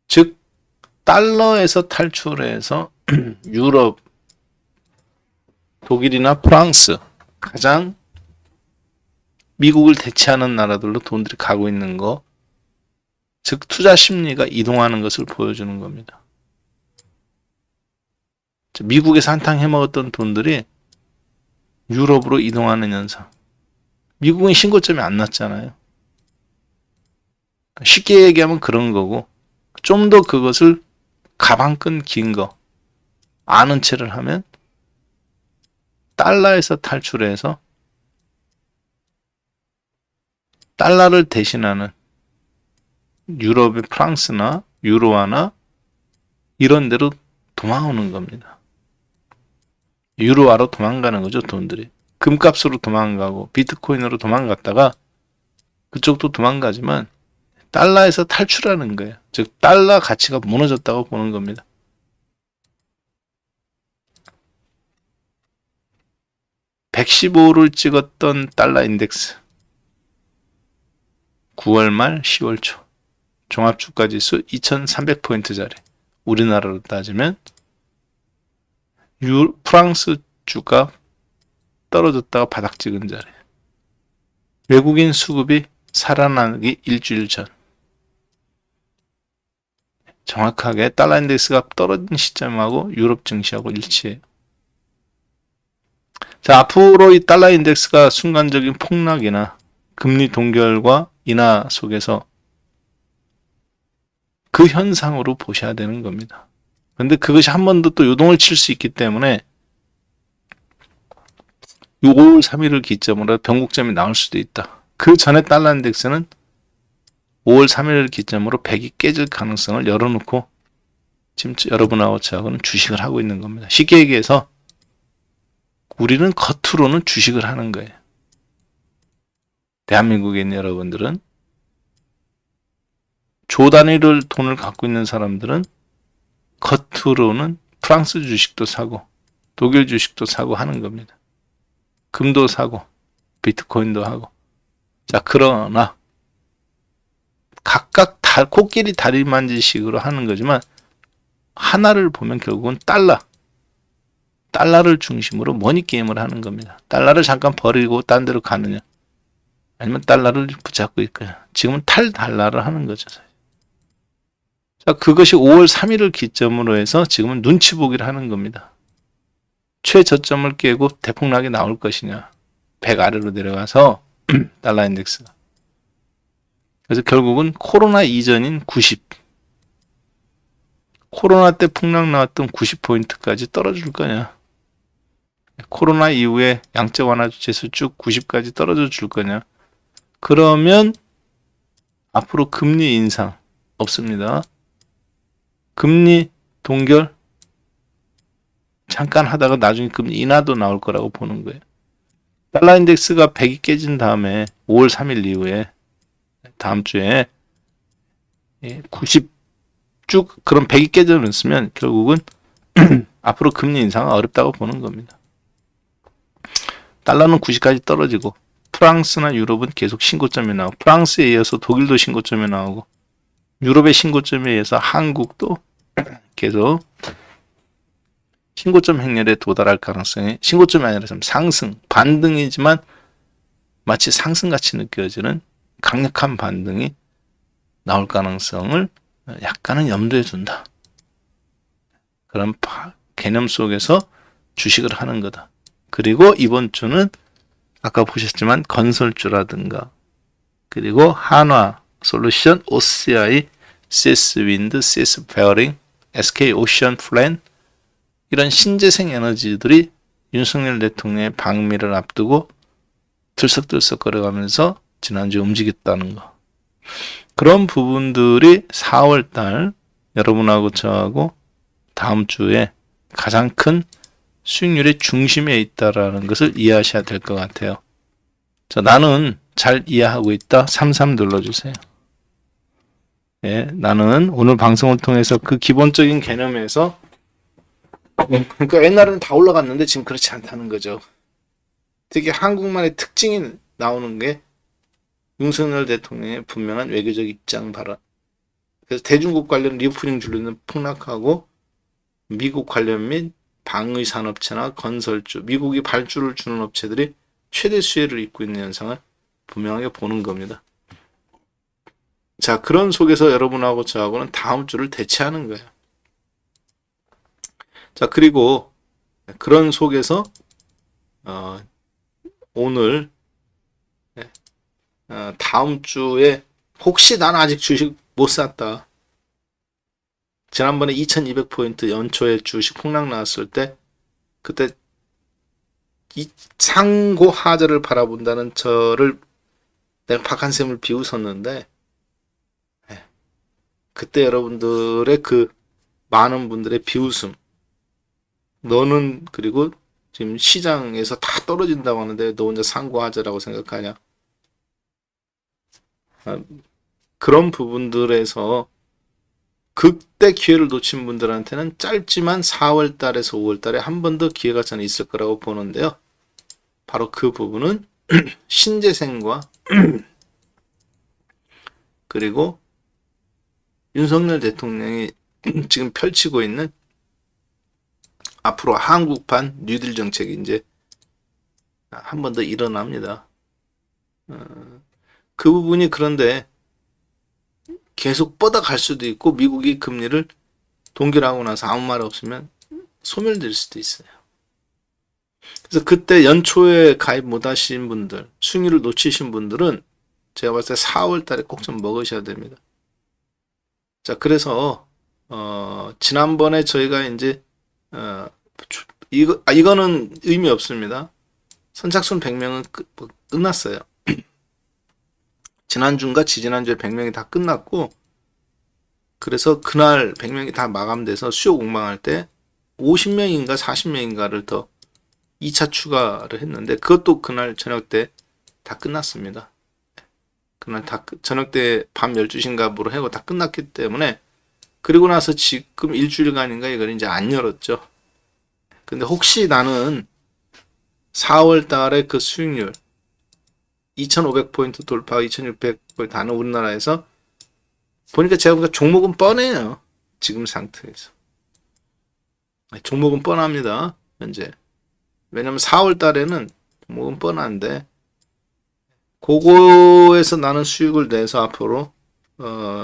즉 달러에서 탈출해서 유럽, 독일이나 프랑스 가장 미국을 대체하는 나라들로 돈들이 가고 있는 거, 즉 투자 심리가 이동하는 것을 보여주는 겁니다. 미국에서 한탕 해먹었던 돈들이 유럽으로 이동하는 현상. 미국은 신고점이 안 났잖아요. 쉽게 얘기하면 그런 거고, 좀 더 그것을 가방끈 긴 거 아는 채를 하면 달러에서 탈출해서 달러를 대신하는 유럽의 프랑스나 유로화나 이런 데로 도망오는 겁니다. 유로화로 도망가는 거죠, 돈들이. 금값으로 도망가고 비트코인으로 도망갔다가 그쪽도 도망가지만 달러에서 탈출하는 거예요. 즉 달러 가치가 무너졌다고 보는 겁니다. (115를) 찍었던 달러 인덱스 9월 말 10월 초 종합주가지수 2300포인트짜리 우리나라로 따지면 프랑스 주가 떨어졌다가 바닥 찍은 자리. 외국인 수급이 살아나기 일주일 전. 정확하게 달러 인덱스가 떨어진 시점하고 유럽 증시하고 일치해요. 자, 앞으로 이 달러 인덱스가 순간적인 폭락이나 금리 동결과 인하 속에서 그 현상으로 보셔야 되는 겁니다. 그런데 그것이 한 번 더 또 요동을 칠 수 있기 때문에 5월 3일을 기점으로 변곡점이 나올 수도 있다. 그 전에 달러 인덱스는 5월 3일을 기점으로 100이 깨질 가능성을 열어놓고 지금 여러분하고 저하고는 주식을 하고 있는 겁니다. 쉽게 얘기해서 우리는 겉으로는 주식을 하는 거예요. 대한민국에 있는 여러분들은 조 단위를 돈을 갖고 있는 사람들은 겉으로는 프랑스 주식도 사고 독일 주식도 사고 하는 겁니다. 금도 사고 비트코인도 하고. 자, 그러나 각각 코끼리 다리 만지식으로 하는 거지만 하나를 보면 결국은 달러를 중심으로 머니게임을 하는 겁니다. 달러를 잠깐 버리고 딴 데로 가느냐 아니면 달러를 붙잡고 있거냐. 지금은 탈달러를 하는 거죠. 자, 그것이 5월 3일을 기점으로 해서 지금은 눈치 보기를 하는 겁니다. 최저점을 깨고 대폭락이 나올 것이냐. 100 아래로 내려가서 달러 인덱스가. 그래서 결국은 코로나 이전인 90, 코로나 때 폭락 나왔던 90포인트까지 떨어질 거냐? 코로나 이후에 양적 완화 주체에서 쭉 90까지 떨어져 줄 거냐? 그러면 앞으로 금리 인상 없습니다. 금리 동결 잠깐 하다가 나중에 금리 인하도 나올 거라고 보는 거예요. 달러 인덱스가 100이 깨진 다음에 5월 3일 이후에 다음 주에 90 쭉 그럼 100이 깨져있으면 결국은 앞으로 금리 인상은 어렵다고 보는 겁니다. 달러는 90까지 떨어지고 프랑스나 유럽은 계속 신고점이 나오고 프랑스에 이어서 독일도 신고점이 나오고 유럽의 신고점에 의해서 한국도 계속 신고점 행렬에 도달할 가능성이 신고점이 아니라 상승, 반등이지만 마치 상승같이 느껴지는 강력한 반등이 나올 가능성을 약간은 염두에 둔다. 그런 개념 속에서 주식을 하는 거다. 그리고 이번 주는 아까 보셨지만 건설주라든가 그리고 한화 솔루션, OCI, CS 윈드, CS 베어링, SK 오션 플랜 이런 신재생 에너지들이 윤석열 대통령의 방미를 앞두고 들썩들썩 거려가면서 지난주에 움직였다는 거. 그런 부분들이 4월달 여러분하고 저하고 다음 주에 가장 큰 수익률의 중심에 있다라는 것을 이해하셔야 될 것 같아요. 자, 나는 잘 이해하고 있다. 33 눌러주세요. 예, 나는 오늘 방송을 통해서 그 기본적인 개념에서 그러니까 옛날에는 다 올라갔는데 지금 그렇지 않다는 거죠. 되게 한국만의 특징이 나오는 게 윤석열 대통령의 분명한 외교적 입장 발언. 그래서 대중국 관련 리오프닝 줄로는 폭락하고 미국 관련 및 방위 산업체나 건설주, 미국이 발주를 주는 업체들이 최대 수혜를 입고 있는 현상을 분명하게 보는 겁니다. 자, 그런 속에서 여러분하고 저하고는 다음 주를 대체하는 거예요. 자, 그리고 그런 속에서 오늘 다음 주에 혹시 나는 아직 주식 못 샀다. 지난번에 2200포인트 연초에 주식 폭락 나왔을 때 그때 이 상고 하저를 바라본다는 저를 내가 박한샘을 비웃었는데 그때 여러분들의 그 많은 분들의 비웃음 너는 그리고 지금 시장에서 다 떨어진다고 하는데 너 혼자 상고 하저라고 생각하냐 그런 부분들에서 그때 기회를 놓친 분들한테는 짧지만 4월 달에서 5월 달에 한 번 더 기회가 저는 있을 거라고 보는데요. 바로 그 부분은 신재생과 그리고 윤석열 대통령이 지금 펼치고 있는 앞으로 한국판 뉴딜 정책이 이제 한 번 더 일어납니다. 그 부분이 그런데 계속 뻗어갈 수도 있고 미국이 금리를 동결하고 나서 아무 말 없으면 소멸될 수도 있어요. 그래서 그때 연초에 가입 못 하신 분들, 수익률을 놓치신 분들은 제가 봤을 때 4월 달에 꼭 좀 먹으셔야 됩니다. 자, 그래서 지난번에 저희가 이제 이거는 의미 없습니다. 선착순 100명은 끝났어요. 지난주인가 지지난주에 100명이 다 끝났고 그래서 그날 100명이 다 마감돼서 수요 공방할 때 50명인가 40명인가를 더 2차 추가를 했는데 그것도 그날 저녁 때 다 끝났습니다. 그날 다 저녁 때 밤 12시인가부로 해고 다 끝났기 때문에 그리고 나서 지금 일주일간인가 이걸 이제 안 열었죠. 근데 혹시 나는 4월 달에 그 수익률 2500포인트 돌파, 2600포인트 하는 우리나라에서 보니까 제가 보니까 종목은 뻔해요. 지금 상태에서. 종목은 뻔합니다. 현재. 왜냐면 4월 달에는 종목은 뻔한데 그거에서 나는 수익을 내서 앞으로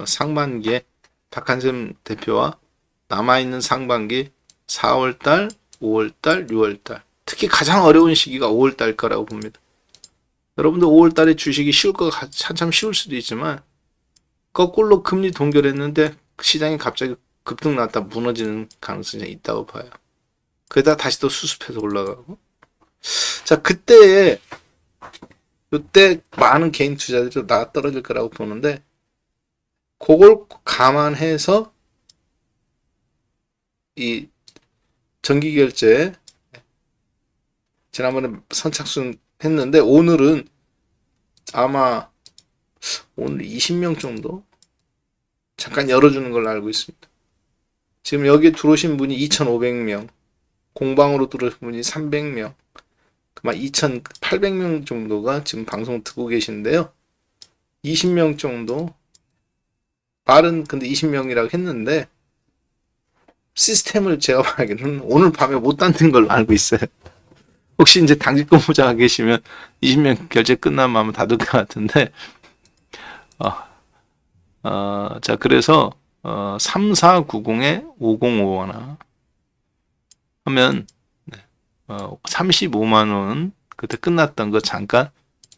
상반기에 박한샘 대표와 남아있는 상반기 4월 달, 5월 달, 6월 달 특히 가장 어려운 시기가 5월 달 거라고 봅니다. 여러분들 5월 달에 주식이 쉬울 거 한참 쉬울 수도 있지만 거꾸로 금리 동결했는데 시장이 갑자기 급등 나왔다 무너지는 가능성이 있다고 봐요. 그러다 다시 또 수습해서 올라가고. 자, 이때 많은 개인 투자들이 나가 떨어질 거라고 보는데, 그걸 감안해서 이 정기결제 지난번에 선착순 했는데, 오늘은 아마 오늘 20명 정도 잠깐 열어주는 걸로 알고 있습니다. 지금 여기 들어오신 분이 2,500명, 공방으로 들어오신 분이 300명, 그만 2,800명 정도가 지금 방송 듣고 계시는데요. 20명 정도, 말은 근데 20명이라고 했는데, 시스템을 제가 봐야겠는 오늘 밤에 못 닫는 걸로 알고 있어요. 혹시 이제 당직 근무자가 계시면 20명 결제 끝나면 아마 닫을 것 같은데, 자, 그래서 3490-5051 하면 35만 원 그때 끝났던 거 잠깐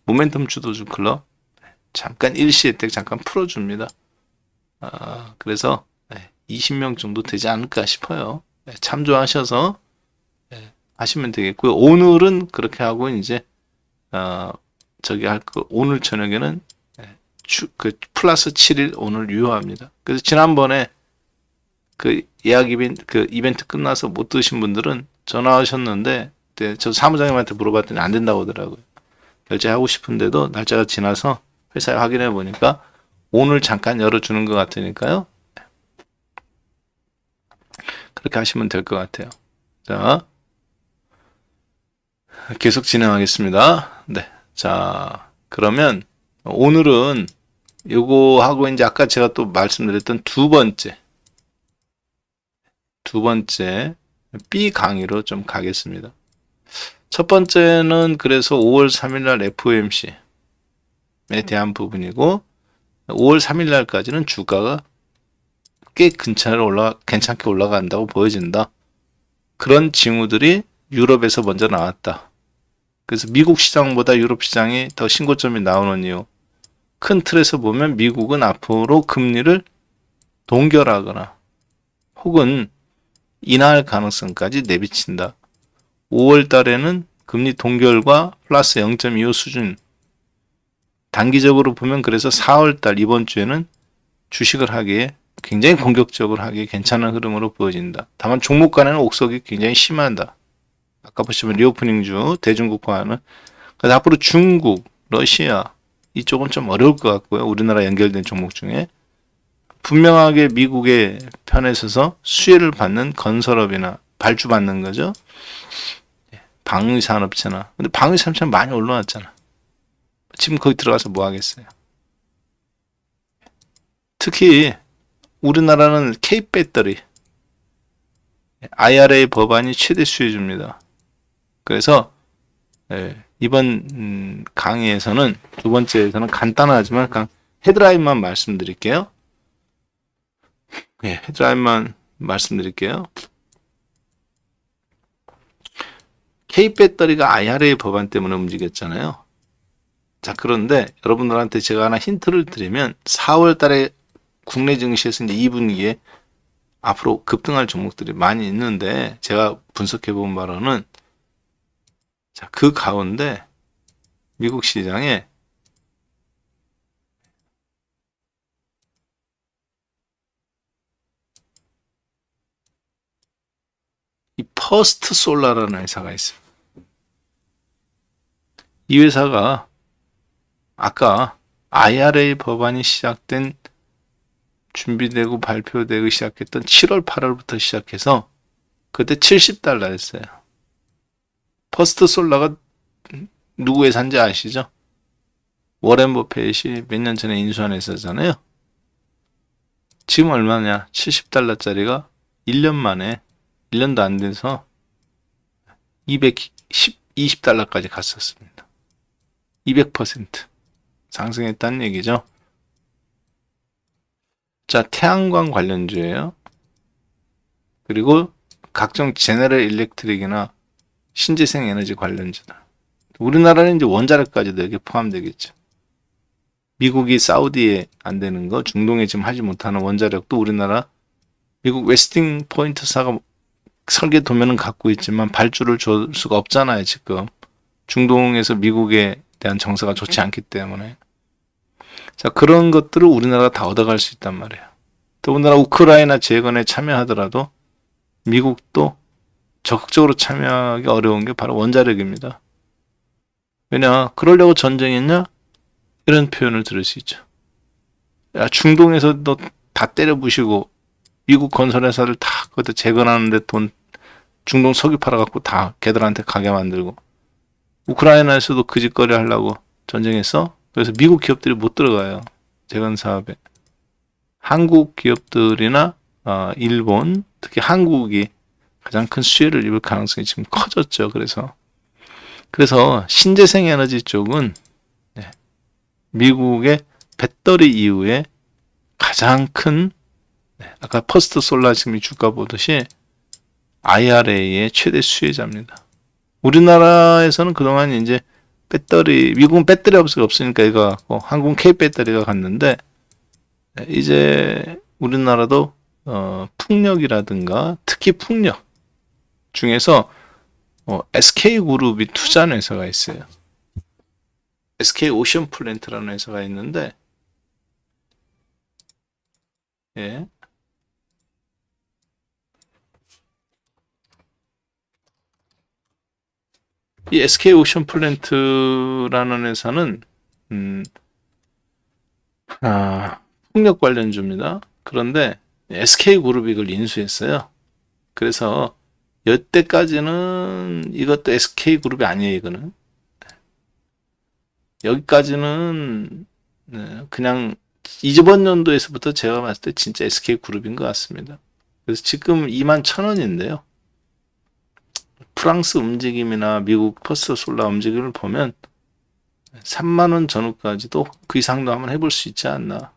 모멘텀 주도주 클럽 잠깐 일시 혜택 잠깐 풀어줍니다. 그래서 20명 정도 되지 않을까 싶어요. 참조하셔서 하시면 되겠고요. 오늘은 그렇게 하고 이제 저기 할 거 오늘 저녁에는 그 플러스 7일 오늘 유효합니다. 그래서 지난번에 그 그 이벤트 끝나서 못 드신 분들은 전화하셨는데, 저 사무장님한테 물어봤더니 안 된다고 하더라고요. 결제하고 싶은데도 날짜가 지나서 회사에 확인해 보니까 오늘 잠깐 열어주는 것 같으니까요. 그렇게 하시면 될 것 같아요. 자, 계속 진행하겠습니다. 네. 자, 그러면 오늘은 요거 하고 이제 아까 제가 또 말씀드렸던 두 번째 B 강의로 좀 가겠습니다. 첫 번째는 그래서 5월 3일 날 FOMC에 대한 부분이고, 5월 3일 날까지는 주가가 꽤 괜찮게 올라간다고 보여진다. 그런 징후들이 유럽에서 먼저 나왔다. 그래서 미국 시장보다 유럽 시장이 더 신고점이 나오는 이유. 큰 틀에서 보면 미국은 앞으로 금리를 동결하거나 혹은 인하할 가능성까지 내비친다. 5월 달에는 금리 동결과 플러스 0.25 수준. 단기적으로 보면 그래서 4월 달 이번 주에는 주식을 하기에 굉장히 공격적으로 하기에 괜찮은 흐름으로 보여진다. 다만 종목 간에는 옥석이 굉장히 심하다. 아까 보시면 리오프닝주 대중국화는. 그래서 앞으로 중국, 러시아 이쪽은 좀 어려울 것 같고요. 우리나라 연결된 종목 중에. 분명하게 미국의 편에 서서 수혜를 받는 건설업이나 발주받는 거죠. 방위산업체나. 근데 방위산업체는 많이 올라왔잖아. 지금 거기 들어가서 뭐 하겠어요. 특히 우리나라는 K배터리 IRA 법안이 최대 수혜줍니다. 그래서 이번 강의에서는 두 번째에서는 간단하지만 헤드라인만 말씀드릴게요. 헤드라인만 말씀드릴게요. K배터리가 IRA 법안 때문에 움직였잖아요. 자, 그런데 여러분들한테 제가 하나 힌트를 드리면 4월 달에 국내 증시에서 이제 2분기에 앞으로 급등할 종목들이 많이 있는데, 제가 분석해 본 바로는 자, 그 가운데 미국 시장에 이 퍼스트 솔라라는 회사가 있어요. 이 회사가 아까 IRA 법안이 시작된 준비되고 발표되고 시작했던 7월 8월부터 시작해서 그때 $70였어요. 퍼스트 솔라가 누구 회사인지 아시죠? 워렌 버핏이 몇 년 전에 인수한 회사잖아요. 지금 얼마냐? $70짜리가 1년 만에 1년도 안 돼서 20달러까지 갔었습니다. 200% 상승했다는 얘기죠. 자, 태양광 관련주예요. 그리고 각종 제너럴 일렉트릭이나 신재생 에너지 관련주다. 우리나라는 이제 원자력까지도 여기 포함되겠죠. 미국이 사우디에 안 되는 거, 중동에 지금 하지 못하는 원자력도 우리나라 미국 웨스팅 포인트사가 설계 도면은 갖고 있지만 발주를 줄 수가 없잖아요, 지금. 중동에서 미국에 대한 정세가 좋지 않기 때문에. 자, 그런 것들을 우리나라가 다 얻어갈 수 있단 말이에요. 더군다나 우크라이나 재건에 참여하더라도 미국도 적극적으로 참여하기 어려운 게 바로 원자력입니다. 왜냐, 그러려고 전쟁했냐? 이런 표현을 들을 수 있죠. 야, 중동에서 너 다 때려 부시고 미국 건설회사를 다 그것도 재건하는데 돈 중동 석유 팔아갖고 다 걔들한테 가게 만들고 우크라이나에서도 그 짓거리 하려고 전쟁했어? 그래서 미국 기업들이 못 들어가요. 재건 사업에. 한국 기업들이나 일본, 특히 한국이 가장 큰 수혜를 입을 가능성이 지금 커졌죠. 그래서 신재생 에너지 쪽은 미국의 배터리 이후에 가장 큰 아까 퍼스트 솔라 지금 주가 보듯이 IRA의 최대 수혜자입니다. 우리나라에서는 그동안 이제 미국은 배터리 업체가 없으니까 이거 갖고 한국은 K 배터리가 갔는데 이제 우리나라도 풍력이라든가 특히 풍력 중에서 SK그룹이 투자한 회사가 있어요. SK 오션 플랜트라는 회사가 있는데 예. 이 SK 오션 플랜트라는 회사는 풍력 관련주입니다. 그런데 SK그룹이 이걸 인수했어요. 그래서 여태까지는 이것도 SK그룹이 아니에요. 이거는 여기까지는 그냥 이번 연도에서부터 제가 봤을 때 진짜 SK그룹인 것 같습니다. 그래서 지금 21,000원인데요. 프랑스 움직임이나 미국 퍼스트 솔라 움직임을 보면 3만원 전후까지도 그 이상도 한번 해볼 수 있지 않나.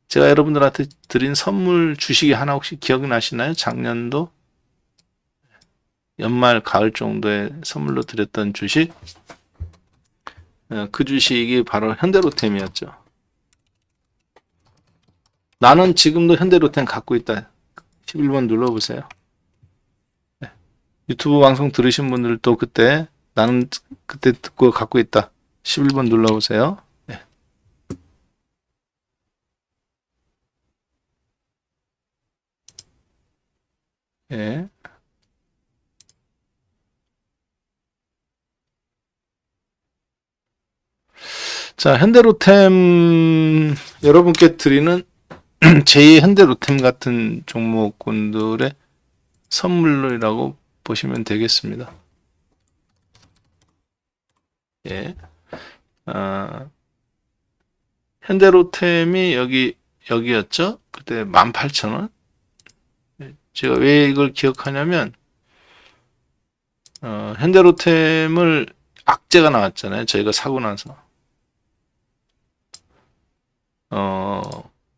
제가 여러분들한테 드린 선물 주식이 하나 혹시 기억나시나요? 작년도 연말 가을 정도에 선물로 드렸던 주식, 그 주식이 바로 현대로템이었죠. 나는 지금도 현대로템 갖고 있다. 11번 눌러보세요. 유튜브 방송 들으신 분들도 그때 나는 그때 듣고 갖고 있다. 11번 눌러보세요. 네. 네. 자, 현대로템 여러분께 드리는 제2 현대로템 같은 종목군들의 선물이라고 보시면 되겠습니다. 예. 현대로템이 여기였죠? 그때 18,000원. 제가 왜 이걸 기억하냐면, 현대로템을 악재가 나왔잖아요. 저희가 사고 나서.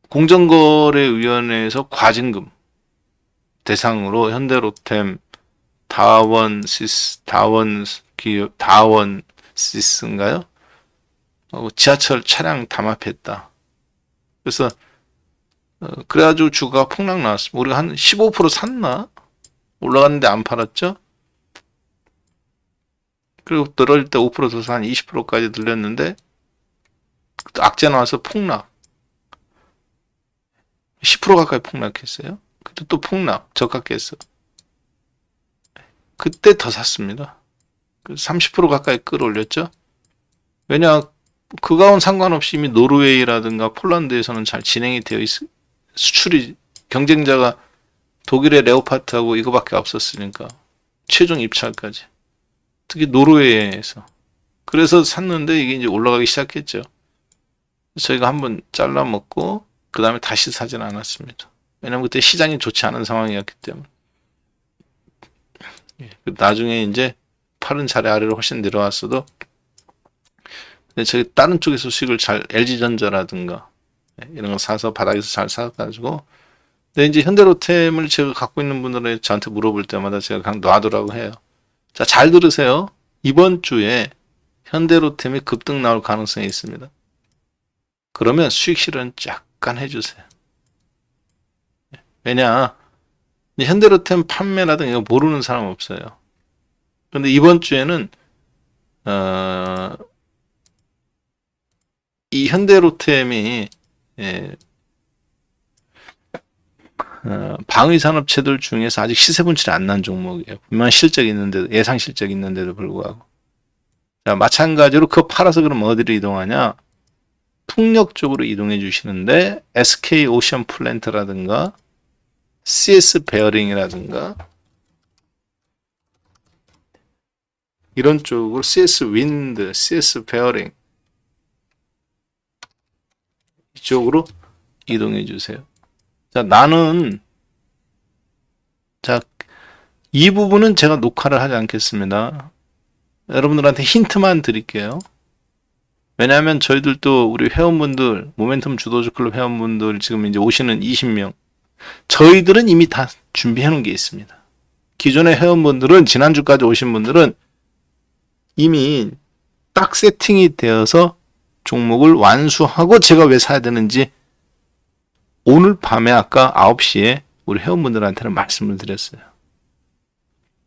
공정거래위원회에서 과징금 대상으로 현대로템, 다원시스인가요? 지하철 차량 담합했다. 그래서 그래가지고 주가가 폭락 나왔습니다. 우리가 한 15% 샀나? 올라갔는데 안 팔았죠? 그리고 떨어질 때 5% 더 사 한 20%까지 들렸는데 악재 나와서 폭락. 10% 가까이 폭락했어요. 그때 또 폭락, 저가했어. 그때 더 샀습니다. 30% 가까이 끌어올렸죠. 왜냐, 그거와는 상관없이 이미 노르웨이라든가 폴란드에서는 잘 진행이 되어 수출이 경쟁자가 독일의 레오파트하고 이거밖에 없었으니까 최종 입찰까지. 특히 노르웨이에서. 그래서 샀는데 이게 이제 올라가기 시작했죠. 저희가 한번 잘라 먹고 그 다음에 다시 사진 않았습니다. 왜냐면 그때 시장이 좋지 않은 상황이었기 때문에. 나중에 이제 팔은 자리 아래로 훨씬 내려왔어도 근데 저기 다른 쪽에서 수익을 잘 LG전자라든가 이런 거 사서 바닥에서 잘 사가지고 근데 이제 현대로템을 제가 갖고 있는 분들은 저한테 물어볼 때마다 제가 그냥 놔두라고 해요. 자, 잘 들으세요. 이번 주에 현대로템이 급등 나올 가능성이 있습니다. 그러면 수익 실현 약간 해주세요. 왜냐? 현대로템 판매라든가 이거 모르는 사람 없어요. 근데 이번 주에는 어, 이 현대로템이 예, 방위산업체들 중에서 아직 시세 분출이 안 난 종목이에요. 분명 실적이 있는데도 예상 실적이 있는데도 불구하고. 자, 마찬가지로 그거 팔아서 그럼 어디로 이동하냐? 풍력 쪽으로 이동해 주시는데 SK 오션 플랜트라든가 CS 베어링이라든가 이런 쪽으로 CS 윈드, CS 베어링 이쪽으로 이동해 주세요. 자, 자, 이 부분은 제가 녹화를 하지 않겠습니다. 여러분들한테 힌트만 드릴게요. 왜냐하면 저희들도 우리 회원분들, 모멘텀 주도주 클럽 회원분들 지금 이제 오시는 20명, 저희들은 이미 다 준비해 놓은 게 있습니다. 기존의 회원분들은, 지난주까지 오신 분들은 이미 딱 세팅이 되어서 종목을 완수하고 제가 왜 사야 되는지 오늘 밤에 아까 9시에 우리 회원분들한테는 말씀을 드렸어요.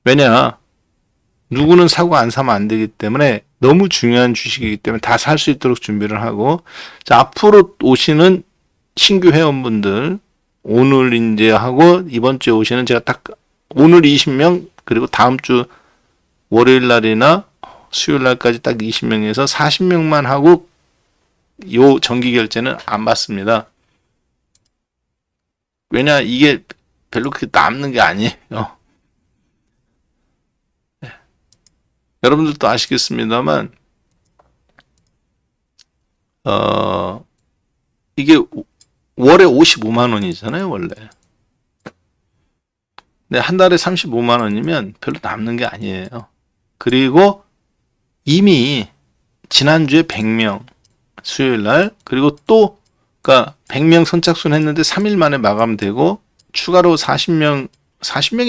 왜냐, 누구는 사고 안 사면 안 되기 때문에 너무 중요한 주식이기 때문에 다 살 수 있도록 준비를 하고, 자, 앞으로 오시는 신규 회원분들 오늘 이제 하고 이번 주에 오시는 제가 딱 오늘 20명 그리고 다음 주 월요일 날이나 수요일 날까지 딱 20명에서 40명만 하고 요 정기 결제는 안 받습니다. 왜냐, 이게 별로 그렇게 남는 게 아니에요. 여러분들도 아시겠습니다만, 이게 월에 55만 원이잖아요, 원래. 근데 한 달에 35만 원이면 별로 남는 게 아니에요. 그리고 이미 지난주에 100명, 수요일 날, 그리고 또, 그러니까 100명 선착순 했는데 3일 만에 마감되고, 추가로 40명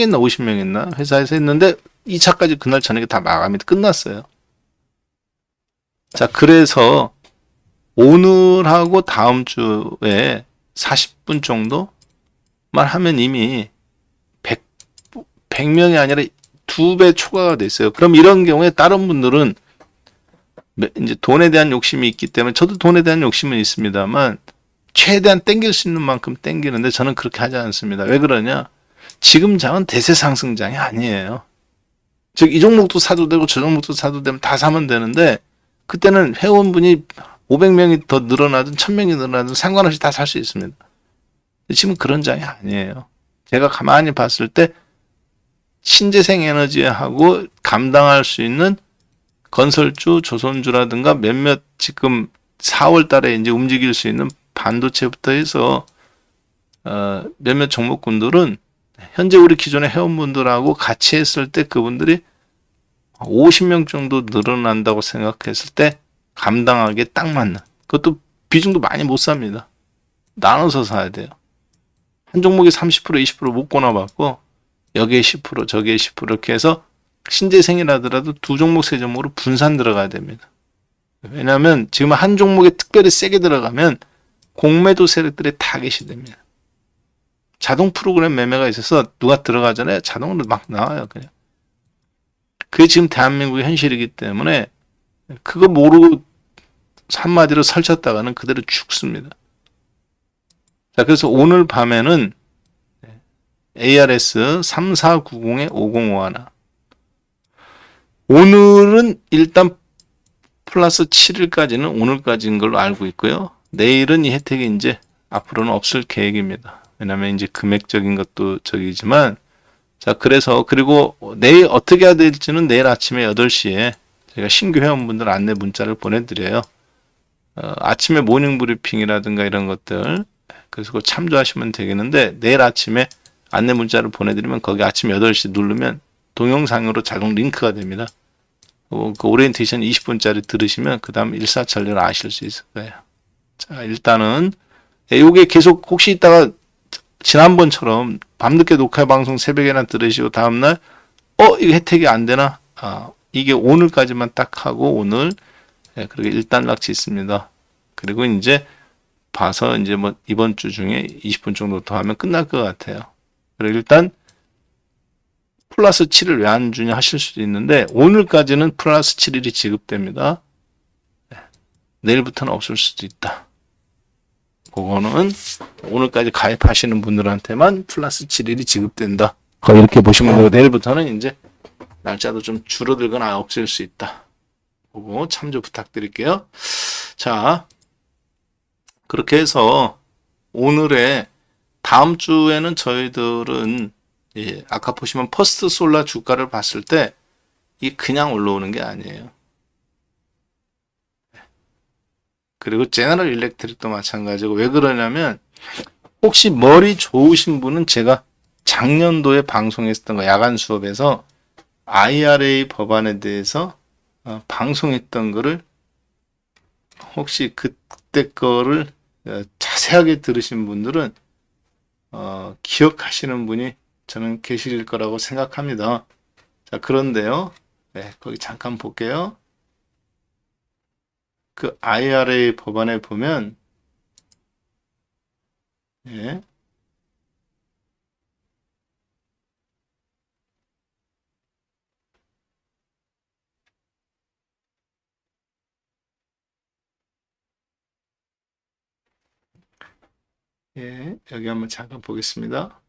했나 50명 했나 회사에서 했는데 2차까지 그날 저녁에 다 마감이 끝났어요. 자, 그래서 오늘하고 다음 주에 40분 정도만 하면 이미 100명이 아니라 2배 초과가 됐어요. 그럼 이런 경우에 다른 분들은 이제 돈에 대한 욕심이 있기 때문에, 저도 돈에 대한 욕심은 있습니다만 최대한 땡길 수 있는 만큼 땡기는데 저는 그렇게 하지 않습니다. 왜 그러냐? 지금 장은 대세 상승장이 아니에요. 즉, 이 종목도 사도 되고 저 종목도 사도 되면 다 사면 되는데, 그때는 회원분이 500명이 더 늘어나든 1000명이 늘어나든 상관없이 다 살 수 있습니다. 지금 그런 장이 아니에요. 제가 가만히 봤을 때 신재생 에너지하고 감당할 수 있는 건설주, 조선주라든가 몇몇 지금 4월 달에 이제 움직일 수 있는 반도체부터 해서 몇몇 종목군들은 현재 우리 기존의 회원분들하고 같이 했을 때 그분들이 50명 정도 늘어난다고 생각했을 때 감당하기에 딱 맞는, 그것도 비중도 많이 못 삽니다. 나눠서 사야 돼요. 한 종목에 30% 20% 못 권아받고 여기에 10% 저기에 10% 이렇게 해서 신재생이라더라도 두 종목 세 종목으로 분산 들어가야 됩니다. 왜냐하면 지금 한 종목에 특별히 세게 들어가면 공매도 세력들의 타겟이 됩니다. 자동 프로그램 매매가 있어서 누가 들어가잖아요. 자동으로 막 나와요. 그냥. 그게 지금 대한민국의 현실이기 때문에 그거 모르고 한마디로 설쳤다가는 그대로 죽습니다. 자, 그래서 오늘 밤에는 ARS 3490에 5051. 오늘은 일단 플러스 7일까지는 오늘까지인 걸로 알고 있고요. 내일은 이 혜택이 이제 앞으로는 없을 계획입니다. 왜냐면 이제 금액적인 것도 저기지만, 자, 그래서 그리고 내일 어떻게 해야 될지는 내일 아침에 8시에 제가 신규 회원분들 안내 문자를 보내드려요. 아침에 모닝 브리핑이라든가 이런 것들, 그래서 그거 참조하시면 되겠는데, 내일 아침에 안내 문자를 보내드리면 거기 아침 8시 누르면 동영상으로 자동 링크가 됩니다. 그 오리엔테이션 20분짜리 들으시면 그 다음 일사천리를 아실 수 있을 거예요. 자, 일단은 요게 계속 혹시 있다가 지난번처럼 밤늦게 녹화 방송 새벽에나 들으시고 다음날 이거 혜택이 안 되나? 이게 오늘까지만 딱 하고 오늘 그리고 일단 락치 있습니다. 그리고 이제 봐서 이제 뭐 이번 주 중에 20분 정도 더 하면 끝날 것 같아요. 그리고 일단 플러스 7을 왜 안 주냐 하실 수도 있는데 오늘까지는 플러스 7일이 지급됩니다. 내일부터는 없을 수도 있다. 그거는 오늘까지 가입하시는 분들한테만 플러스 7일이 지급된다. 이렇게 보시면 되고 내일부터는 이제 날짜도 좀 줄어들거나 없을 수 있다. 그거 참조 부탁드릴게요. 자, 그렇게 해서 오늘의 다음 주에는 저희들은 아까 보시면 퍼스트 솔라 주가를 봤을 때 이게 그냥 올라오는 게 아니에요. 그리고 제너럴 일렉트릭도 마찬가지고 왜 그러냐면 혹시 머리 좋으신 분은 제가 작년도에 방송했던 거 야간 수업에서 IRA 법안에 대해서 방송했던 거를 혹시 그때 거를 자세하게 들으신 분들은 기억하시는 분이 저는 계실 거라고 생각합니다. 자, 그런데요. 네, 거기 잠깐 볼게요. 그 IRA 법안에 보면 예. 예, 여기 한번 잠깐 보겠습니다.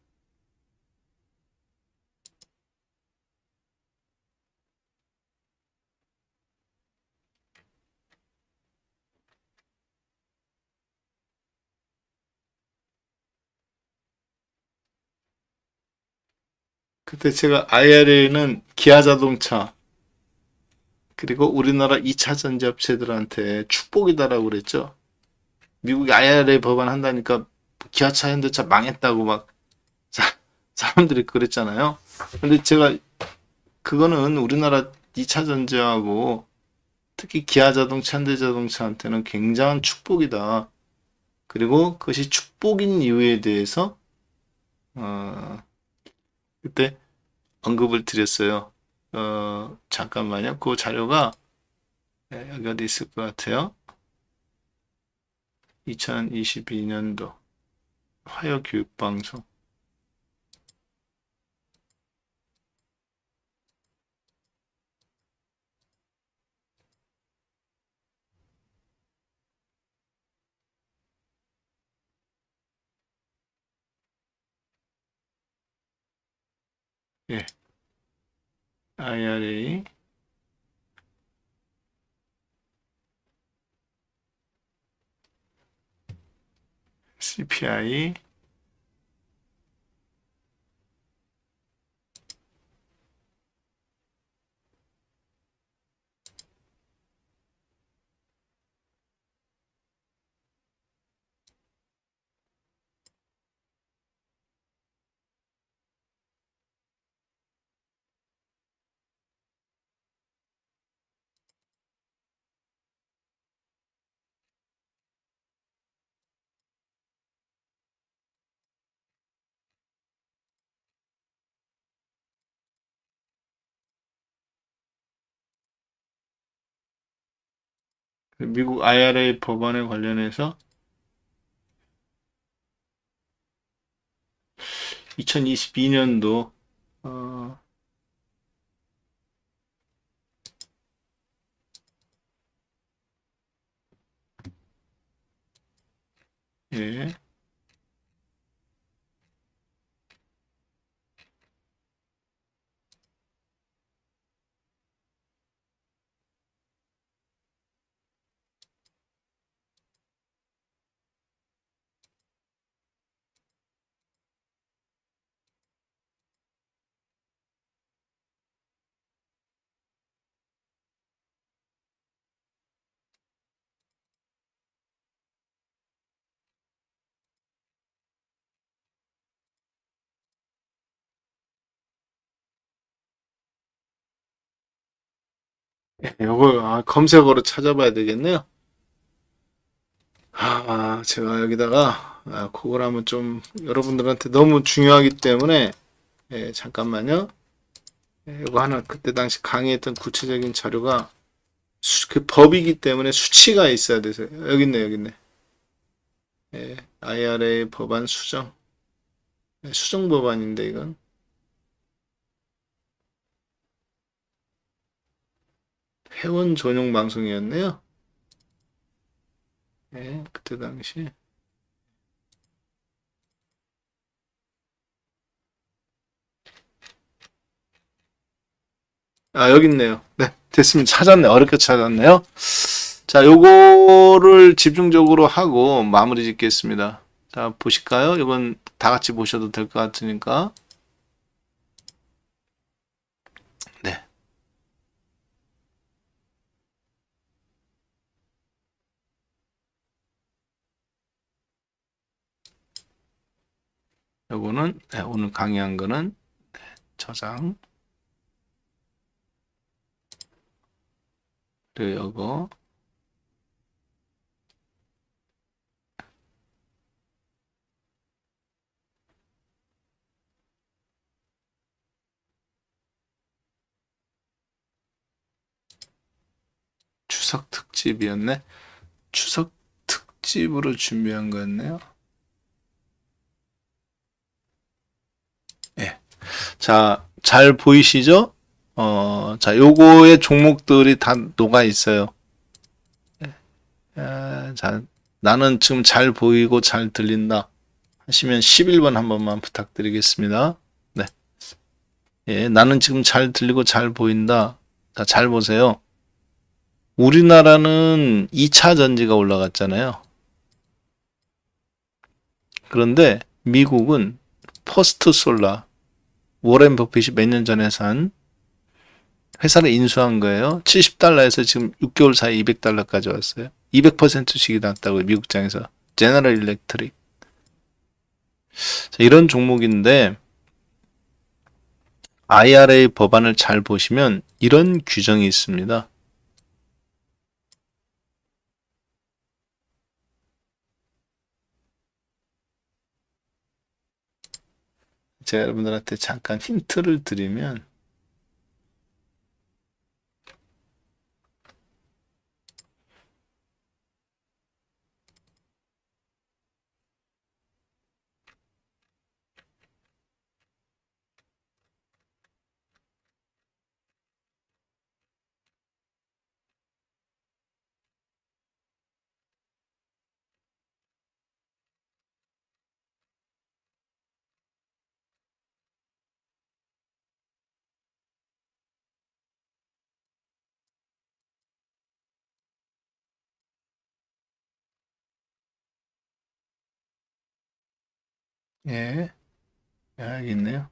그때 제가 IRA는 기아 자동차 그리고 우리나라 2차 전지업체들한테 축복이다라고 그랬죠. 미국이 IRA 법안 한다니까 기아차 현대차 망했다고 막 사람들이 그랬잖아요. 근데 제가 그거는 우리나라 2차 전지하고 특히 기아 자동차, 현대 자동차한테는 굉장한 축복이다. 그리고 그것이 축복인 이유에 대해서 그때 언급을 드렸어요. 잠깐만요. 그 자료가 여기 어디 있을 것 같아요. 2022년도 화요교육방송. 예, IRA CPI 미국 IRA 법안에 관련해서 2022년도 예, 요거 검색어로 찾아봐야 되겠네요. 제가 여기다가 그걸 한번 좀 여러분들한테 너무 중요하기 때문에 잠깐만요. 이거 하나 그때 당시 강의했던 구체적인 자료가 그 법이기 때문에 수치가 있어야 돼서 여기 있네. 예, IRA 법안 수정. 예, 수정 법안인데 이건. 회원 전용 방송이었네요. 예, 그때 당시. 아, 여기 있네요. 네, 됐습니다. 찾았네. 어렵게 찾았네요. 자, 요거를 집중적으로 하고 마무리 짓겠습니다. 자, 보실까요? 이건 다 같이 보셔도 될 것 같으니까. 네. 요거는, 네, 오늘 강의한 거는, 네, 저장. 그리고 요거. 추석 특집이었네. 추석 특집으로 준비한 거였네요. 예. 자, 잘 보이시죠? 자, 요거의 종목들이 다 녹아 있어요. 자, 나는 지금 잘 보이고 잘 들린다 하시면 11번 한 번만 부탁드리겠습니다. 네. 예, 나는 지금 잘 들리고 잘 보인다. 자, 잘 보세요. 우리나라는 2차 전지가 올라갔잖아요. 그런데 미국은 퍼스트 솔라, 워렌 버핏이 몇 년 전에 산 회사를 인수한 거예요. 70달러에서 지금 6개월 사이에 200달러까지 왔어요. 200%씩이 났다고요, 미국장에서. 제너럴 일렉트릭. 자, 이런 종목인데 IRA 법안을 잘 보시면 이런 규정이 있습니다. 제가 여러분들한테 잠깐 힌트를 드리면 예, 여기 있네요.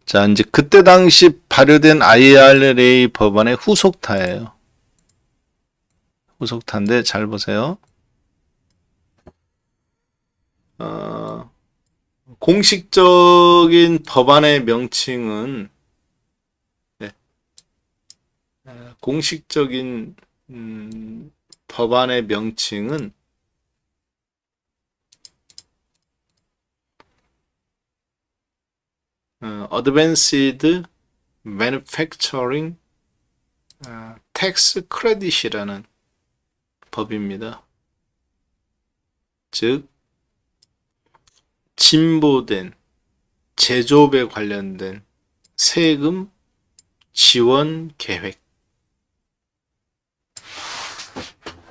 자, 이제 그때 당시 발효된 IRA 법안의 후속타예요. 후속타인데 잘 보세요. 공식적인 법안의 명칭은 네, 공식적인 법안의 명칭은 Advanced Manufacturing Tax Credit이라는 법입니다. 즉 진보된 제조업에 관련된 세금 지원 계획,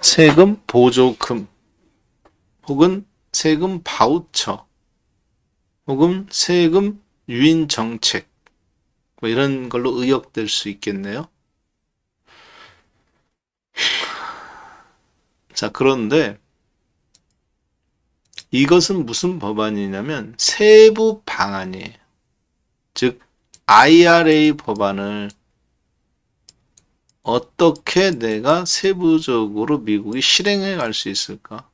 세금 보조금, 혹은 세금 바우처, 혹은 세금 유인 정책, 뭐 이런 걸로 의역될 수 있겠네요. 자, 그런데 이것은 무슨 법안이냐면 세부 방안이에요. 즉 IRA 법안을 어떻게 내가 세부적으로 미국이 실행해 갈 수 있을까?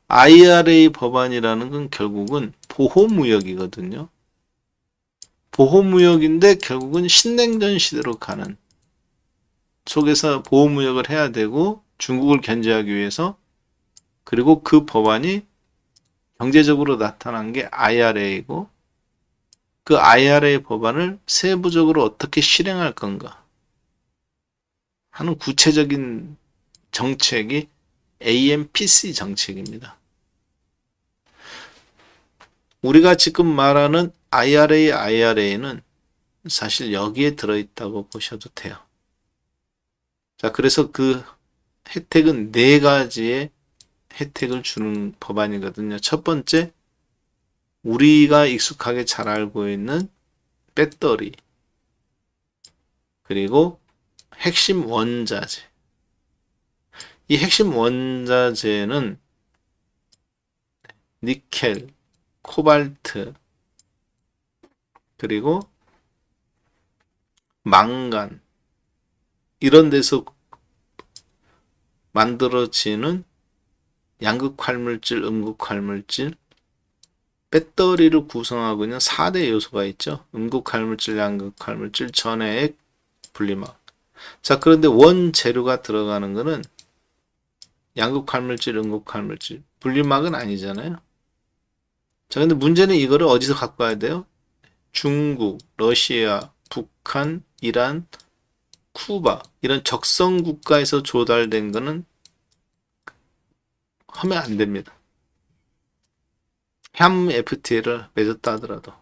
IRA 법안이라는 건 결국은 보호무역이거든요. 보호무역인데 결국은 신냉전 시대로 가는 속에서 보호무역을 해야 되고 중국을 견제하기 위해서, 그리고 그 법안이 경제적으로 나타난 게 IRA이고 그 IRA 법안을 세부적으로 어떻게 실행할 건가 하는 구체적인 정책이 AMPC 정책입니다. 우리가 지금 말하는 IRA는 사실 여기에 들어있다고 보셔도 돼요. 자, 그래서 그 혜택은 4가지의 혜택을 주는 법안이거든요. 첫 번째, 우리가 익숙하게 잘 알고 있는 배터리, 그리고 핵심 원자재. 이 핵심 원자재는 니켈, 코발트, 그리고 망간, 이런 데서 만들어지는 양극활물질, 음극활물질, 배터리를 구성하고 있는 4대 요소가 있죠. 음극활물질, 양극활물질, 전해액, 분리막. 자, 그런데 원재료가 들어가는 거는 양극활물질, 음극활물질, 분리막은 아니잖아요. 자, 근데 문제는 이거를 어디서 갖고 와야 돼요? 중국, 러시아, 북한, 이란, 쿠바, 이런 적성 국가에서 조달된 거는 하면 안 됩니다. 함 FTA를 맺었다 하더라도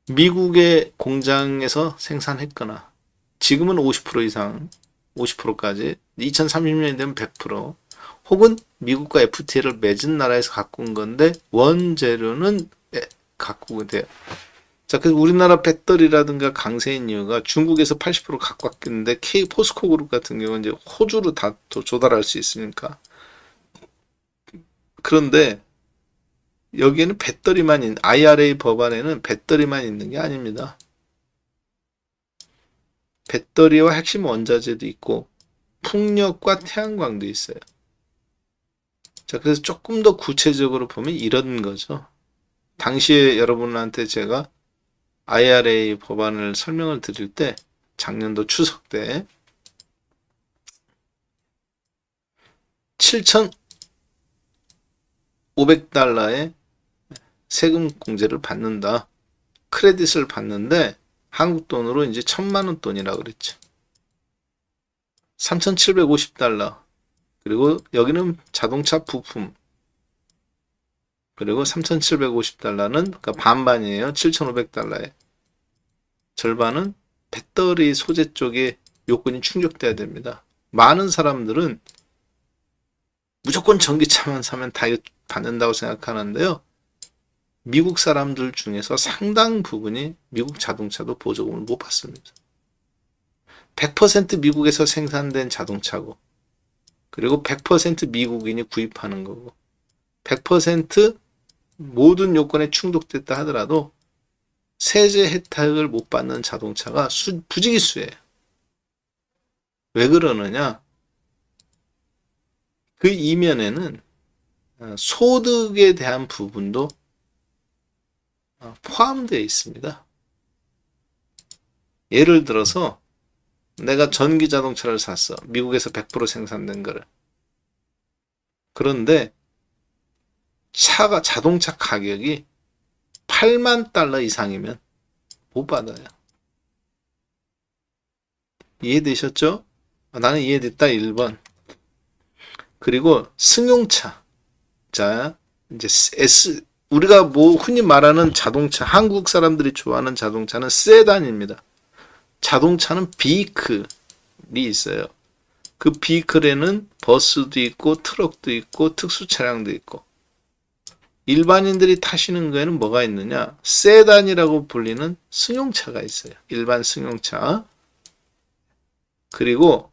미국의 공장에서 생산했거나, 지금은 50% 이상, 50%까지, 2030년이 되면 100%, 혹은 미국과 FTA를 맺은 나라에서 갖고 온 건데 원재료는 갖고 오게 돼요. 자, 그래서 우리나라 배터리라든가 강세인 이유가 중국에서 80% 갖고 왔겠는데 포스코 그룹 같은 경우는 이제 호주로 다 조달할 수 있으니까. 그런데 여기에는 배터리만 IRA 법안에는 배터리만 있는 게 아닙니다. 배터리와 핵심 원자재도 있고 풍력과 태양광도 있어요. 자, 그래서 조금 더 구체적으로 보면 이런 거죠. 당시에 여러분한테 제가 IRA 법안을 설명을 드릴 때, 작년도 추석 때 7,500달러의 세금 공제를 받는다. 크레딧을 받는데 한국 돈으로 이제 1,000만 원 돈이라고 그랬죠. 3,750달러. 그리고 여기는 자동차 부품. 그리고 3,750달러는 그러니까 반반이에요. 7,500달러에. 절반은 배터리 소재 쪽에 요건이 충족돼야 됩니다. 많은 사람들은 무조건 전기차만 사면 다 받는다고 생각하는데요. 미국 사람들 중에서 상당 부분이 미국 자동차도 보조금을 못 받습니다. 100% 미국에서 생산된 자동차고, 그리고 100% 미국인이 구입하는 거고, 100% 모든 요건에 충족됐다 하더라도 세제 혜택을 못 받는 자동차가 부지기수예요. 왜 그러느냐? 그 이면에는 소득에 대한 부분도 포함되어 있습니다. 예를 들어서 내가 전기 자동차를 샀어. 미국에서 100% 생산된 거를. 그런데 자동차 가격이 8만 달러 이상이면 못 받아요. 이해되셨죠? 나는 이해됐다. 1번. 그리고 승용차. 자, 이제 우리가 흔히 말하는 자동차, 한국 사람들이 좋아하는 자동차는 세단입니다. 자동차는 비클이 있어요. 그 비클에는 버스도 있고 트럭도 있고 특수 차량도 있고, 일반인들이 타시는 거에는 뭐가 있느냐? 세단이라고 불리는 승용차가 있어요. 일반 승용차. 그리고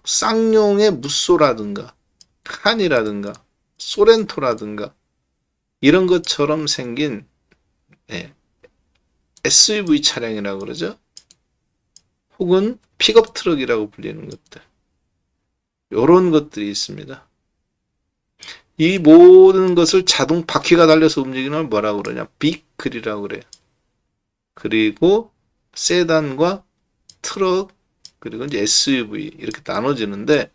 쌍용의 무쏘라든가 칸이라든가 소렌토라든가 이런 것처럼 생긴 SUV 차량이라고 그러죠. 혹은 픽업 트럭이라고 불리는 것들. 이런 것들이 있습니다. 이 모든 것을 자동 바퀴가 달려서 움직이는 걸 뭐라고 그러냐? 비클이라고 그래요. 그리고 세단과 트럭, 그리고 이제 SUV 이렇게 나눠지는데,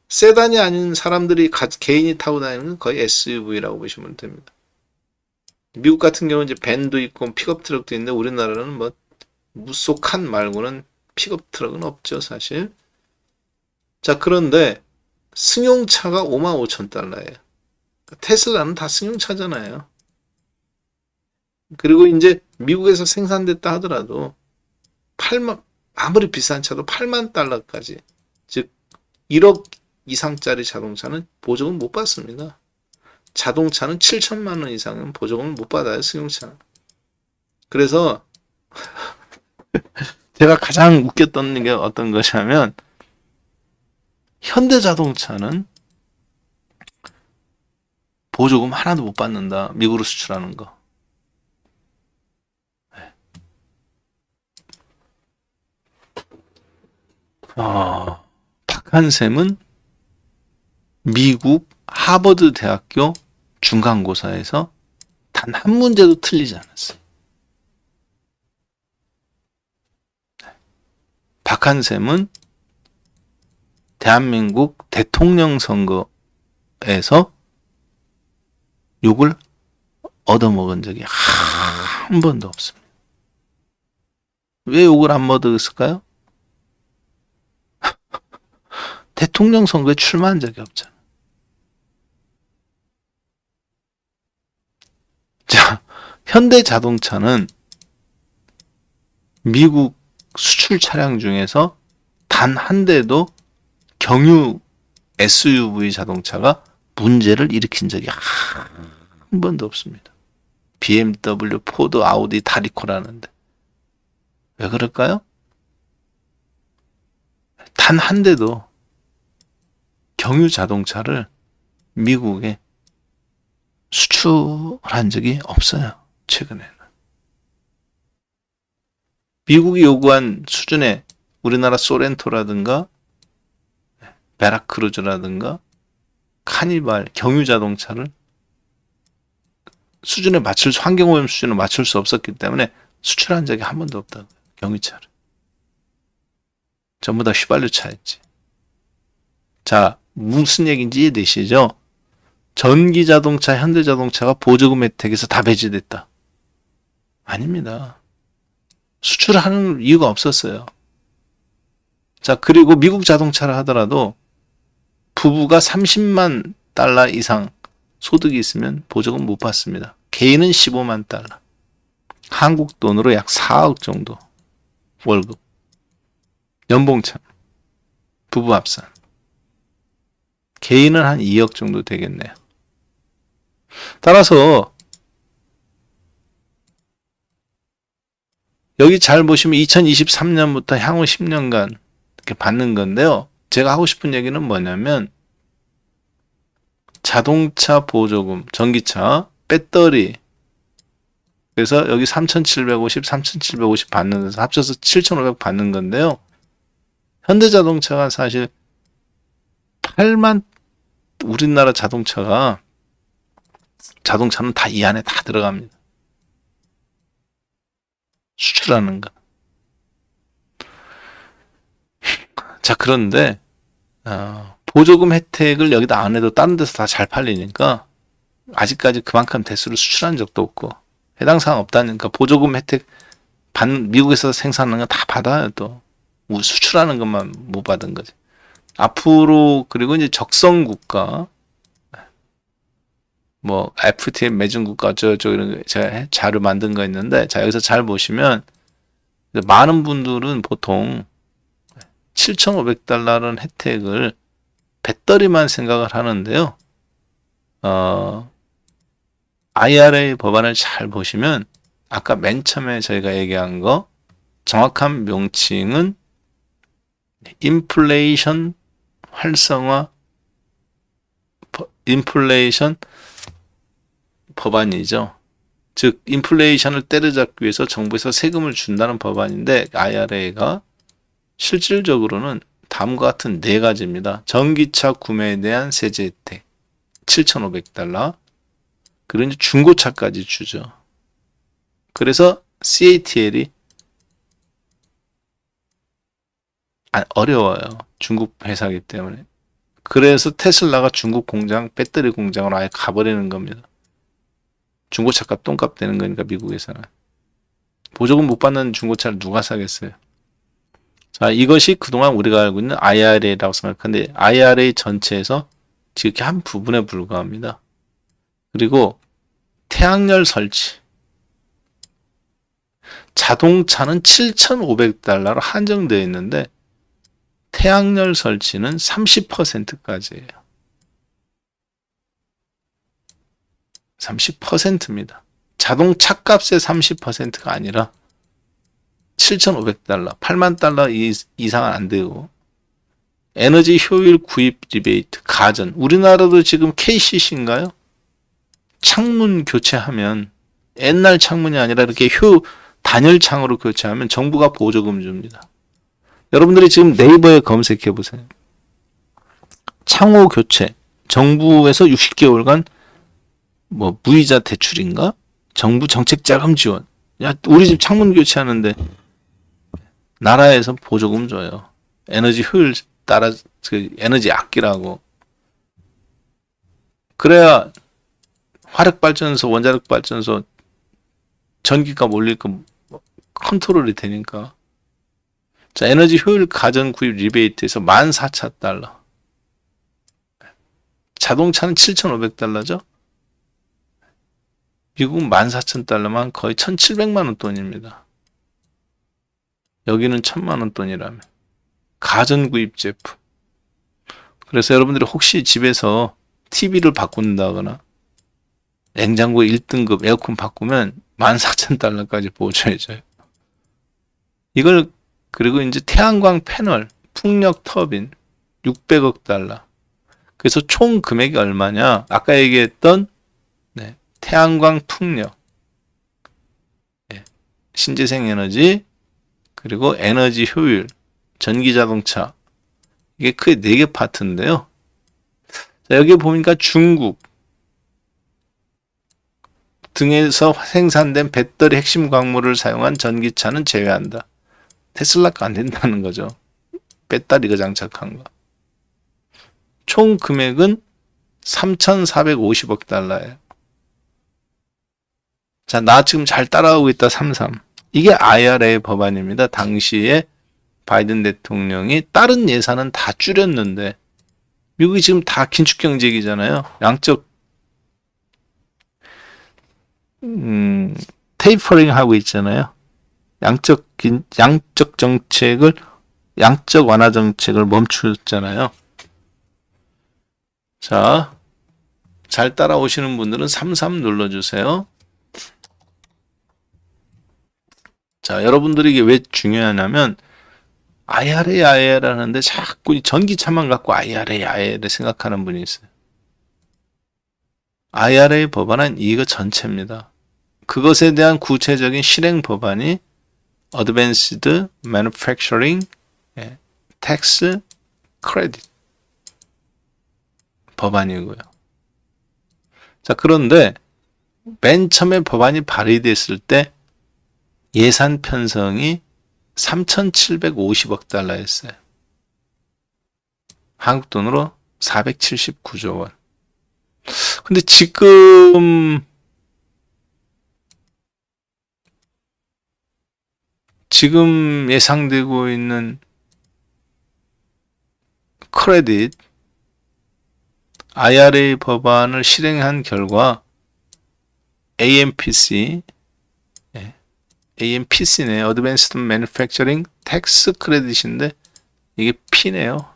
세단이 아닌 사람들이 개인이 타고 다니는 건 거의 SUV라고 보시면 됩니다. 미국 같은 경우는 이제 밴도 있고 픽업 트럭도 있는데 우리나라는 뭐 무속한 말고는 픽업 트럭은 없죠, 사실. 자, 그런데 승용차가 55,000달러예요. 테슬라는 다 승용차잖아요. 그리고 이제 미국에서 생산됐다 하더라도 8만, 아무리 비싼 차도 8만 달러까지, 즉 1억 이상짜리 자동차는 보조금 못 받습니다. 자동차는 7천만 원 이상은 보조금을 못 받아요, 승용차는. 그래서 제가 가장 웃겼던 게 어떤 것이냐면, 현대자동차는 보조금 하나도 못 받는다, 미국으로 수출하는 거. 박한샘은 미국 하버드 대학교 중간고사에서 단 한 문제도 틀리지 않았어요. 박한샘은 대한민국 대통령 선거에서 욕을 얻어먹은 적이 한 번도 없습니다. 왜 욕을 안 먹었을까요? 대통령 선거에 출마한 적이 없잖아. 자, 현대자동차는 미국 수출 차량 중에서 단 한 대도 경유 SUV 자동차가 문제를 일으킨 적이 한 번도 없습니다. BMW, 포드, 아우디 다 리콜하는데. 왜 그럴까요? 단 한 대도 경유 자동차를 미국에 수출한 적이 없어요. 최근에는. 미국이 요구한 수준의 우리나라 소렌토라든가 베라크루즈라든가 카니발, 경유 자동차를 수준에 환경오염 수준을 맞출 수 없었기 때문에 수출한 적이 한 번도 없다고요. 경유차를. 전부 다 휘발유 차였지. 자, 무슨 얘기인지 이해되시죠? 전기자동차, 현대자동차가 보조금 혜택에서 다 배제됐다. 아닙니다. 수출하는 이유가 없었어요. 자, 그리고 미국 자동차를 하더라도 부부가 30만 달러 이상 소득이 있으면 보조금 못 받습니다. 개인은 15만 달러. 한국 돈으로 약 4억 정도 월급. 연봉차. 부부 합산. 개인은 한 2억 정도 되겠네요. 따라서 여기 잘 보시면 2023년부터 향후 10년간 이렇게 받는 건데요. 제가 하고 싶은 얘기는 뭐냐면 자동차 보조금, 전기차, 배터리 그래서 여기 3,750, 3,750 받는 데서 합쳐서 7,500 받는 건데요. 현대자동차가 사실 8만 우리나라 자동차는 다 이 안에 다 들어갑니다. 수출하는 거. 자, 그런데 보조금 혜택을 여기다 안 해도 다른 데서 다 잘 팔리니까 아직까지 그만큼 대수를 수출한 적도 없고 해당 사항 없다니까 보조금 혜택 미국에서 생산하는 거 다 받아요. 또 수출하는 것만 못 받은 거지. 앞으로 그리고 이제 적성 국가 뭐 FTA 맺은 국가 이런 거 제가 자료 만든 거 있는데 자 여기서 잘 보시면 많은 분들은 보통 7,500달러라는 혜택을 배터리만 생각을 하는데요. IRA 법안을 잘 보시면 아까 맨 처음에 저희가 얘기한 거 정확한 명칭은 인플레이션 활성화 인플레이션 법안이죠. 즉 인플레이션을 때려잡기 위해서 정부에서 세금을 준다는 법안인데 IRA가 실질적으로는 다음과 같은 네 가지입니다. 전기차 구매에 대한 세제 혜택 7,500달러 그리고 이제 중고차까지 주죠. 그래서 CATL이 어려워요. 중국 회사이기 때문에. 그래서 테슬라가 중국 공장, 배터리 공장으로 아예 가버리는 겁니다. 중고차 값 똥값 되는 거니까 미국에서는. 보조금 못 받는 중고차를 누가 사겠어요? 자, 이것이 그동안 우리가 알고 있는 IRA라고 생각하는데 IRA 전체에서 지극히 한 부분에 불과합니다. 그리고 태양열 설치. 자동차는 7,500달러로 한정되어 있는데 태양열 설치는 30%까지예요. 30%입니다. 자동차 값의 30%가 아니라 7,500달러, 8만 달러 이상은 안 되고 에너지 효율 구입 리베이트, 가전. 우리나라도 지금 KCC인가요? 창문 교체하면 옛날 창문이 아니라 이렇게 단열 창으로 교체하면 정부가 보조금 줍니다. 여러분들이 지금 네이버에 검색해 보세요. 창호 교체, 정부에서 60개월간 뭐 무이자 대출인가? 정부 정책 자금 지원. 야, 우리 집 창문 교체하는데 나라에서 보조금 줘요. 에너지 효율 따라 에너지 아끼라고. 그래야 화력발전소, 원자력발전소 전기값 올릴 거 컨트롤이 되니까. 자, 에너지 효율 가전 구입 리베이트에서 14,000달러. 자동차는 7,500달러죠. 미국은 14,000달러만 거의 1,700만 원 돈입니다. 여기는 1,000만 원 돈이라면. 가전 구입 제품. 그래서 여러분들이 혹시 집에서 TV를 바꾼다거나 냉장고 1등급 에어컨 바꾸면 14,000달러까지 보조해줘요. 이걸 그리고 이제 태양광 패널, 풍력 터빈 600억 달러. 그래서 총 금액이 얼마냐? 아까 얘기했던 태양광 풍력, 신재생 에너지, 그리고 에너지 효율, 전기자동차. 이게 크게 4개 파트인데요. 자, 여기 보니까 중국 등에서 생산된 배터리 핵심 광물을 사용한 전기차는 제외한다. 테슬라가 안 된다는 거죠. 배터리가 장착한 거. 총 금액은 3,450억 달러예요. 자, 나 지금 잘 따라오고 있다. 33. 이게 IRA 법안입니다. 당시에 바이든 대통령이 다른 예산은 다 줄였는데 미국이 지금 다 긴축 경제기잖아요. 양적 테이퍼링 하고 있잖아요. 양적 정책을 양적 완화 정책을 멈췄잖아요. 자, 잘 따라오시는 분들은 33 눌러주세요. 자, 여러분들이 이게 왜 중요하냐면 IRA 하는데 자꾸 전기차만 갖고 IRA를 생각하는 분이 있어요. IRA 법안은 이거 전체입니다. 그것에 대한 구체적인 실행 법안이 Advanced Manufacturing Tax Credit 법안이고요. 자, 그런데 맨 처음에 법안이 발의됐을 때 예산 편성이 3,750억 달러였어요. 한국 돈으로 479조 원. 근데 지금 예상되고 있는 크레딧 IRA 법안을 실행한 결과 AMPC네, Advanced Manufacturing Tax Credit인데 이게 P네요.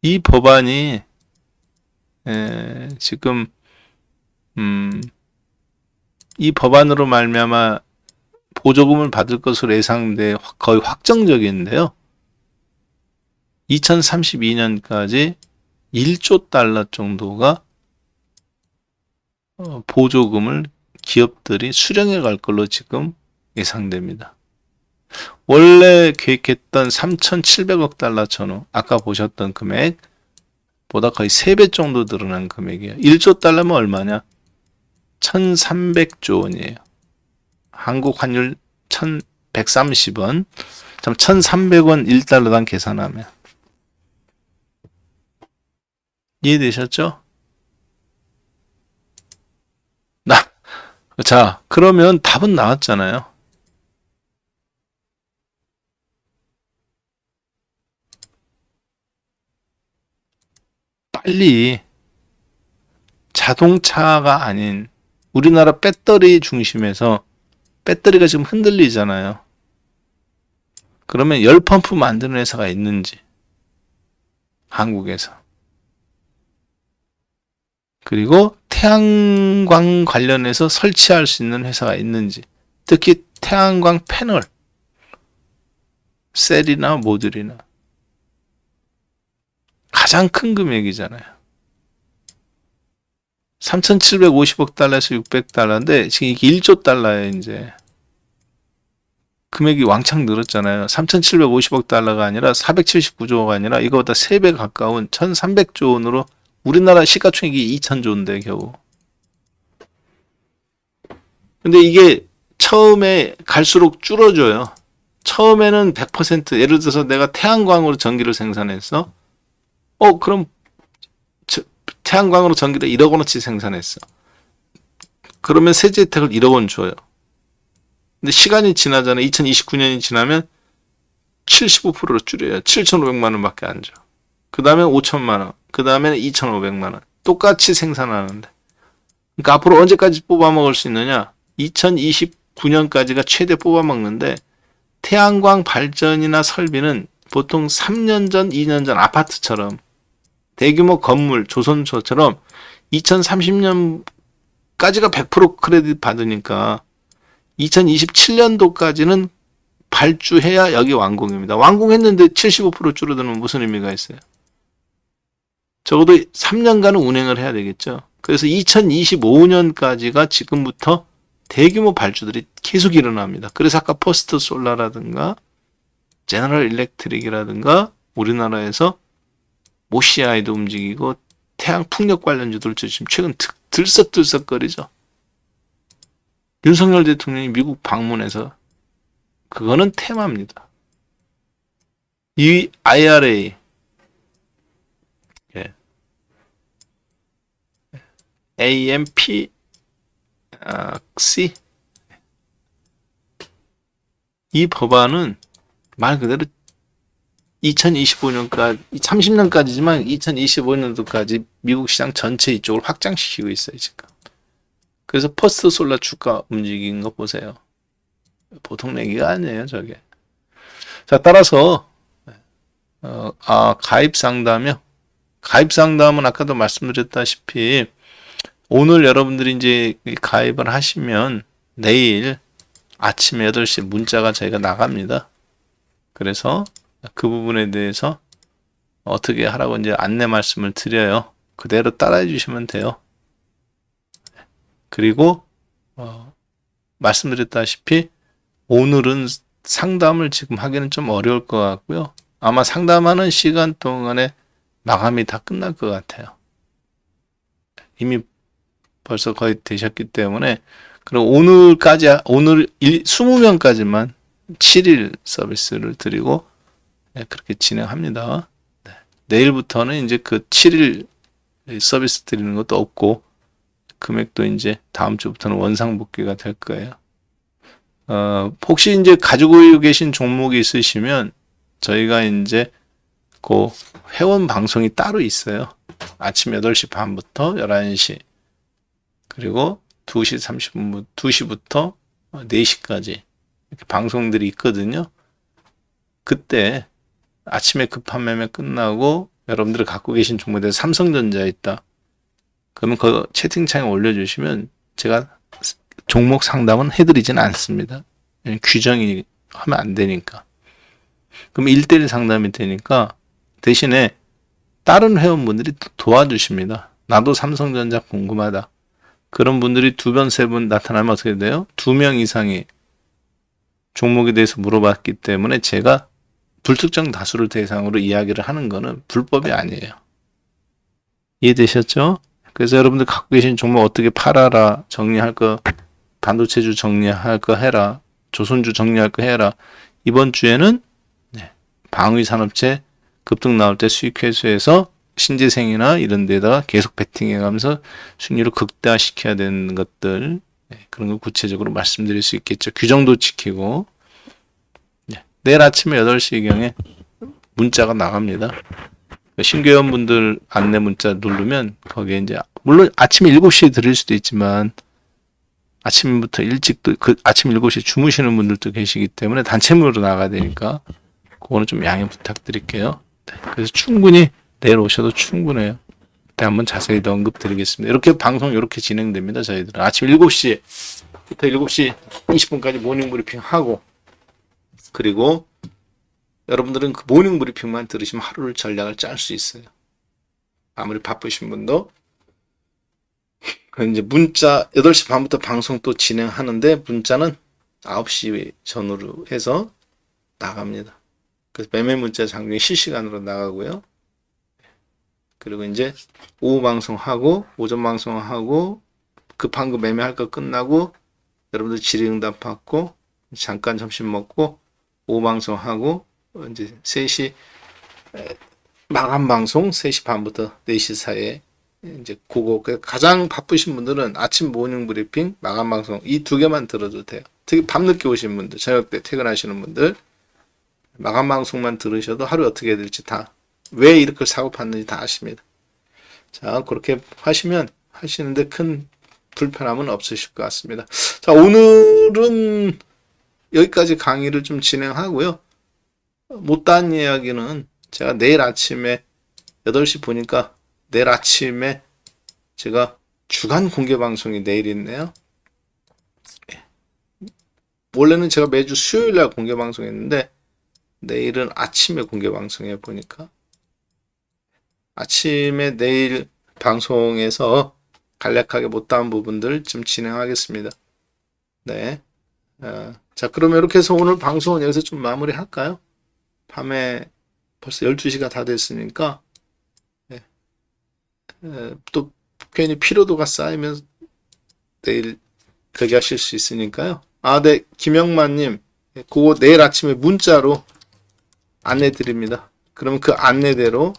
이 법안이 지금 이 법안으로 말미암아 보조금을 받을 것으로 예상돼 거의 확정적인데요. 2032년까지 1조 달러 정도가 보조금을 기업들이 수령해 갈 걸로 지금 예상됩니다. 원래 계획했던 3,700억 달러 전후, 아까 보셨던 금액보다 거의 3배 정도 늘어난 금액이에요. 1조 달러면 얼마냐? 1,300조 원이에요. 한국 환율 1,130원, 1,300원 1달러당 계산하면. 이해되셨죠? 자, 그러면 답은 나왔잖아요. 빨리 자동차가 아닌 우리나라 배터리 중심에서 배터리가 지금 흔들리잖아요. 그러면 열펌프 만드는 회사가 있는지, 한국에서. 그리고 태양광 관련해서 설치할 수 있는 회사가 있는지, 특히 태양광 패널, 셀이나 모듈이나 가장 큰 금액이잖아요. 3,750억 달러에서 600달러인데 지금 이게 1조 달러예요. 이제 금액이 왕창 늘었잖아요. 3,750억 달러가 아니라 479조가 아니라 이거보다 3배 가까운 1,300조 원으로 우리나라 시가총액이 2,000조인데 겨우. 근데 이게 처음에 갈수록 줄어져요. 처음에는 100% 예를 들어서 내가 태양광으로 전기를 생산했어. 그럼 태양광으로 전기를 1억 원어치 생산했어. 그러면 세제 혜택을 1억 원 줘요. 근데 시간이 지나잖아요. 2029년이 지나면 75%로 줄여요. 7,500만 원밖에 안 줘. 그 다음에 5천만 원. 그 다음에는 2,500만 원. 똑같이 생산하는데. 그러니까 앞으로 언제까지 뽑아먹을 수 있느냐? 2029년까지가 최대 뽑아먹는데 태양광 발전이나 설비는 보통 3년 전, 2년 전 아파트처럼 대규모 건물, 조선소처럼 2030년까지가 100% 크레딧 받으니까 2027년도까지는 발주해야 여기 완공입니다. 완공했는데 75% 줄어들면 무슨 의미가 있어요? 적어도 3년간은 운행을 해야 되겠죠. 그래서 2025년까지가 지금부터 대규모 발주들이 계속 일어납니다. 그래서 아까 퍼스트 솔라라든가 제너럴 일렉트릭이라든가 우리나라에서 모시아이도 움직이고 태양 풍력 관련주들도 지금 최근 들썩들썩거리죠. 윤석열 대통령이 미국 방문해서 그거는 테마입니다. 이 IRA AMPC 이 법안은 말 그대로 2025년까지 30년까지지만 2025년도까지 미국 시장 전체 이쪽을 확장시키고 있어요 지금. 그래서 퍼스트 솔라 주가 움직인 거 보세요. 보통 얘기가 아니에요 저게. 자 따라서 가입 상담이요. 가입 상담은 아까도 말씀드렸다시피 오늘 여러분들이 이제 가입을 하시면 내일 아침 8시 문자가 저희가 나갑니다. 그래서 그 부분에 대해서 어떻게 하라고 이제 안내 말씀을 드려요. 그대로 따라해 주시면 돼요. 그리고 말씀드렸다시피 오늘은 상담을 지금 하기는 좀 어려울 것 같고요. 아마 상담하는 시간 동안에 마감이 다 끝날 것 같아요. 이미 벌써 거의 되셨기 때문에 그럼 오늘까지 오늘 20명까지만 7일 서비스를 드리고 그렇게 진행합니다. 네. 내일부터는 이제 그 7일 서비스 드리는 것도 없고 금액도 이제 다음 주부터는 원상복귀가 될 거예요. 혹시 이제 가지고 계신 종목이 있으시면 저희가 이제 그 회원 방송이 따로 있어요. 아침 8시 반부터 11시 그리고 2시 30분, 2시부터 4시까지 이렇게 방송들이 있거든요. 그때 아침에 급한 매매 끝나고 여러분들이 갖고 계신 종목에 대해서 삼성전자 있다. 그러면 그 채팅창에 올려주시면 제가 종목 상담은 해드리진 않습니다. 규정이 하면 안 되니까. 그럼 1대1 상담이 되니까 대신에 다른 회원분들이 도와주십니다. 나도 삼성전자 궁금하다. 그런 분들이 2번, 3번 나타나면 어떻게 돼요? 2명 이상이 종목에 대해서 물어봤기 때문에 제가 불특정 다수를 대상으로 이야기를 하는 거는 불법이 아니에요. 이해되셨죠? 그래서 여러분들 갖고 계신 종목 어떻게 팔아라, 정리할 거, 반도체주 정리할 거 해라, 조선주 정리할 거 해라. 이번 주에는 방위산업체 급등 나올 때 수익 회수해서 신재생이나 이런 데다가 계속 베팅해가면서 수익률을 극대화시켜야 되는 것들 그런 걸 구체적으로 말씀드릴 수 있겠죠. 규정도 지키고. 내일 아침 8시경에 문자가 나갑니다. 신규회원분들 안내 문자 누르면 거기에 이제 물론 아침 7시에 들을 수도 있지만 아침부터 일찍 아침 7시에 주무시는 분들도 계시기 때문에 단체문으로 나가야 되니까 그거는 좀 양해 부탁드릴게요. 그래서 충분히 내일 오셔도 충분해요. 그때 한번 자세히 더 언급드리겠습니다. 이렇게 방송 이렇게 진행됩니다. 저희들은 아침 7시부터 7시 20분까지 모닝 브리핑 하고 그리고 여러분들은 그 모닝 브리핑만 들으시면 하루를 전략을 짤 수 있어요. 아무리 바쁘신 분도. 이제 문자 8시 반부터 방송 또 진행하는데 문자는 9시 전후로 해서 나갑니다. 그래서 매매 문자 장중에 실시간으로 나가고요. 그리고 이제 오후 방송하고 오전 방송하고 급한 거 매매할 거 끝나고 여러분들 질의응답 받고 잠깐 점심 먹고 오후 방송하고 이제 3시 마감 방송 3시 반부터 4시 사이에 이제 그거 가장 바쁘신 분들은 아침 모닝 브리핑 마감 방송 이 2개만 들어도 돼요. 특히 밤늦게 오신 분들 저녁 때 퇴근하시는 분들 마감 방송만 들으셔도 하루 어떻게 해야 될지 다 왜 이렇게 사고 팠는지 다 아십니다. 자 그렇게 하시는데 큰 불편함은 없으실 것 같습니다. 자 오늘은 여기까지 강의를 좀 진행하고요. 못다한 이야기는 제가 내일 아침에 8시 보니까 내일 아침에 제가 주간 공개 방송이 내일 있네요. 원래는 제가 매주 수요일날 공개 방송했는데 내일은 아침에 공개 방송해 보니까 아침에 내일 방송에서 간략하게 못다한 부분들 좀 진행하겠습니다. 네. 자 그러면 이렇게 해서 오늘 방송은 여기서 좀 마무리 할까요? 밤에 벌써 12시가 다 됐으니까 또 괜히 피로도가 쌓이면 내일 그렇게 하실 수 있으니까요. 네, 김영만님, 그거 내일 아침에 문자로 안내 드립니다. 그러면 그 안내대로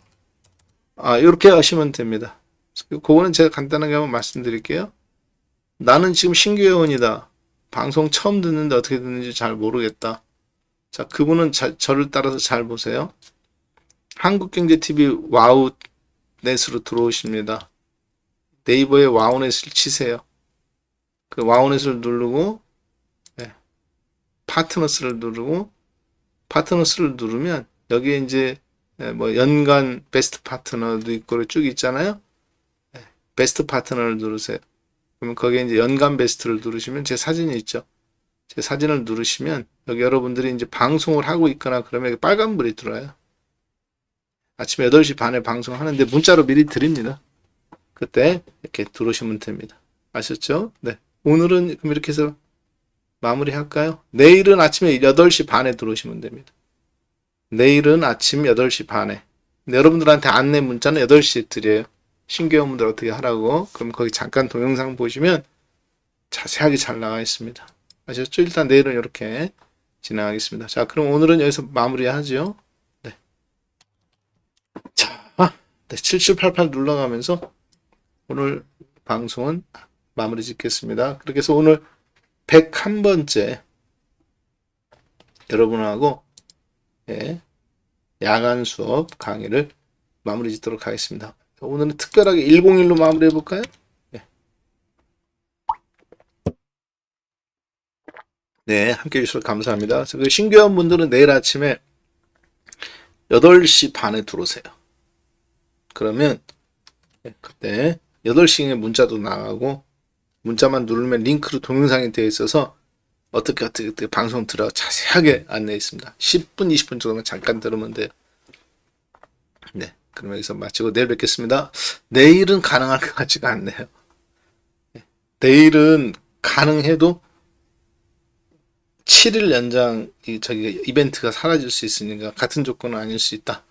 이렇게 하시면 됩니다. 그거는 제가 간단하게 한번 말씀드릴게요. 나는 지금 신규 회원이다. 방송 처음 듣는데 어떻게 듣는지 잘 모르겠다. 자, 그분은 저를 따라서 잘 보세요. 한국경제TV 와우넷으로 들어오십니다. 네이버에 와우넷을 치세요. 그 와우넷을 누르고 파트너스를 누르고 파트너스를 누르면 여기에 이제 뭐 연간 베스트 파트너도 있고 쭉 있잖아요. 베스트 파트너를 누르세요. 그러면 거기에 이제 연간 베스트를 누르시면 제 사진이 있죠. 제 사진을 누르시면 여기 여러분들이 이제 방송을 하고 있거나 그러면 빨간불이 들어와요. 아침에 8시 반에 방송하는데 문자로 미리 드립니다. 그때 이렇게 들어오시면 됩니다. 아셨죠? 네. 오늘은 그럼 이렇게 해서 마무리 할까요? 내일은 아침에 8시 반에 들어오시면 됩니다. 내일은 아침 8시 반에. 여러분들한테 안내 문자는 8시에 드려요. 신규회원분들 어떻게 하라고. 그럼 거기 잠깐 동영상 보시면 자세하게 잘 나와 있습니다. 아셨죠? 일단 내일은 이렇게 진행하겠습니다. 자, 그럼 오늘은 여기서 마무리하죠. 네. 자, 7788 눌러가면서 오늘 방송은 마무리 짓겠습니다. 그렇게 해서 오늘 101번째 여러분하고 야간 수업 강의를 마무리 짓도록 하겠습니다. 오늘은 특별하게 101로 마무리 해볼까요? 네, 함께 해주셔서 감사합니다. 그 신규회원분들은 내일 아침에 8시 반에 들어오세요. 그러면 그때 8시에 문자도 나가고 문자만 누르면 링크로 동영상이 되어 있어서 어떻게 방송 들어 자세하게 안내해 있습니다. 10분, 20분 정도만 잠깐 들으면 돼요. 네, 그럼 여기서 마치고 내일 뵙겠습니다. 내일은 가능할 것 같지가 않네요. 내일은 가능해도 7일 연장 이벤트가 사라질 수 있으니까 같은 조건은 아닐 수 있다.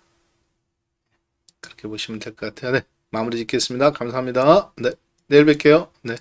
그렇게 보시면 될 것 같아요. 네, 마무리 짓겠습니다. 감사합니다. 네, 내일 뵐게요. 네.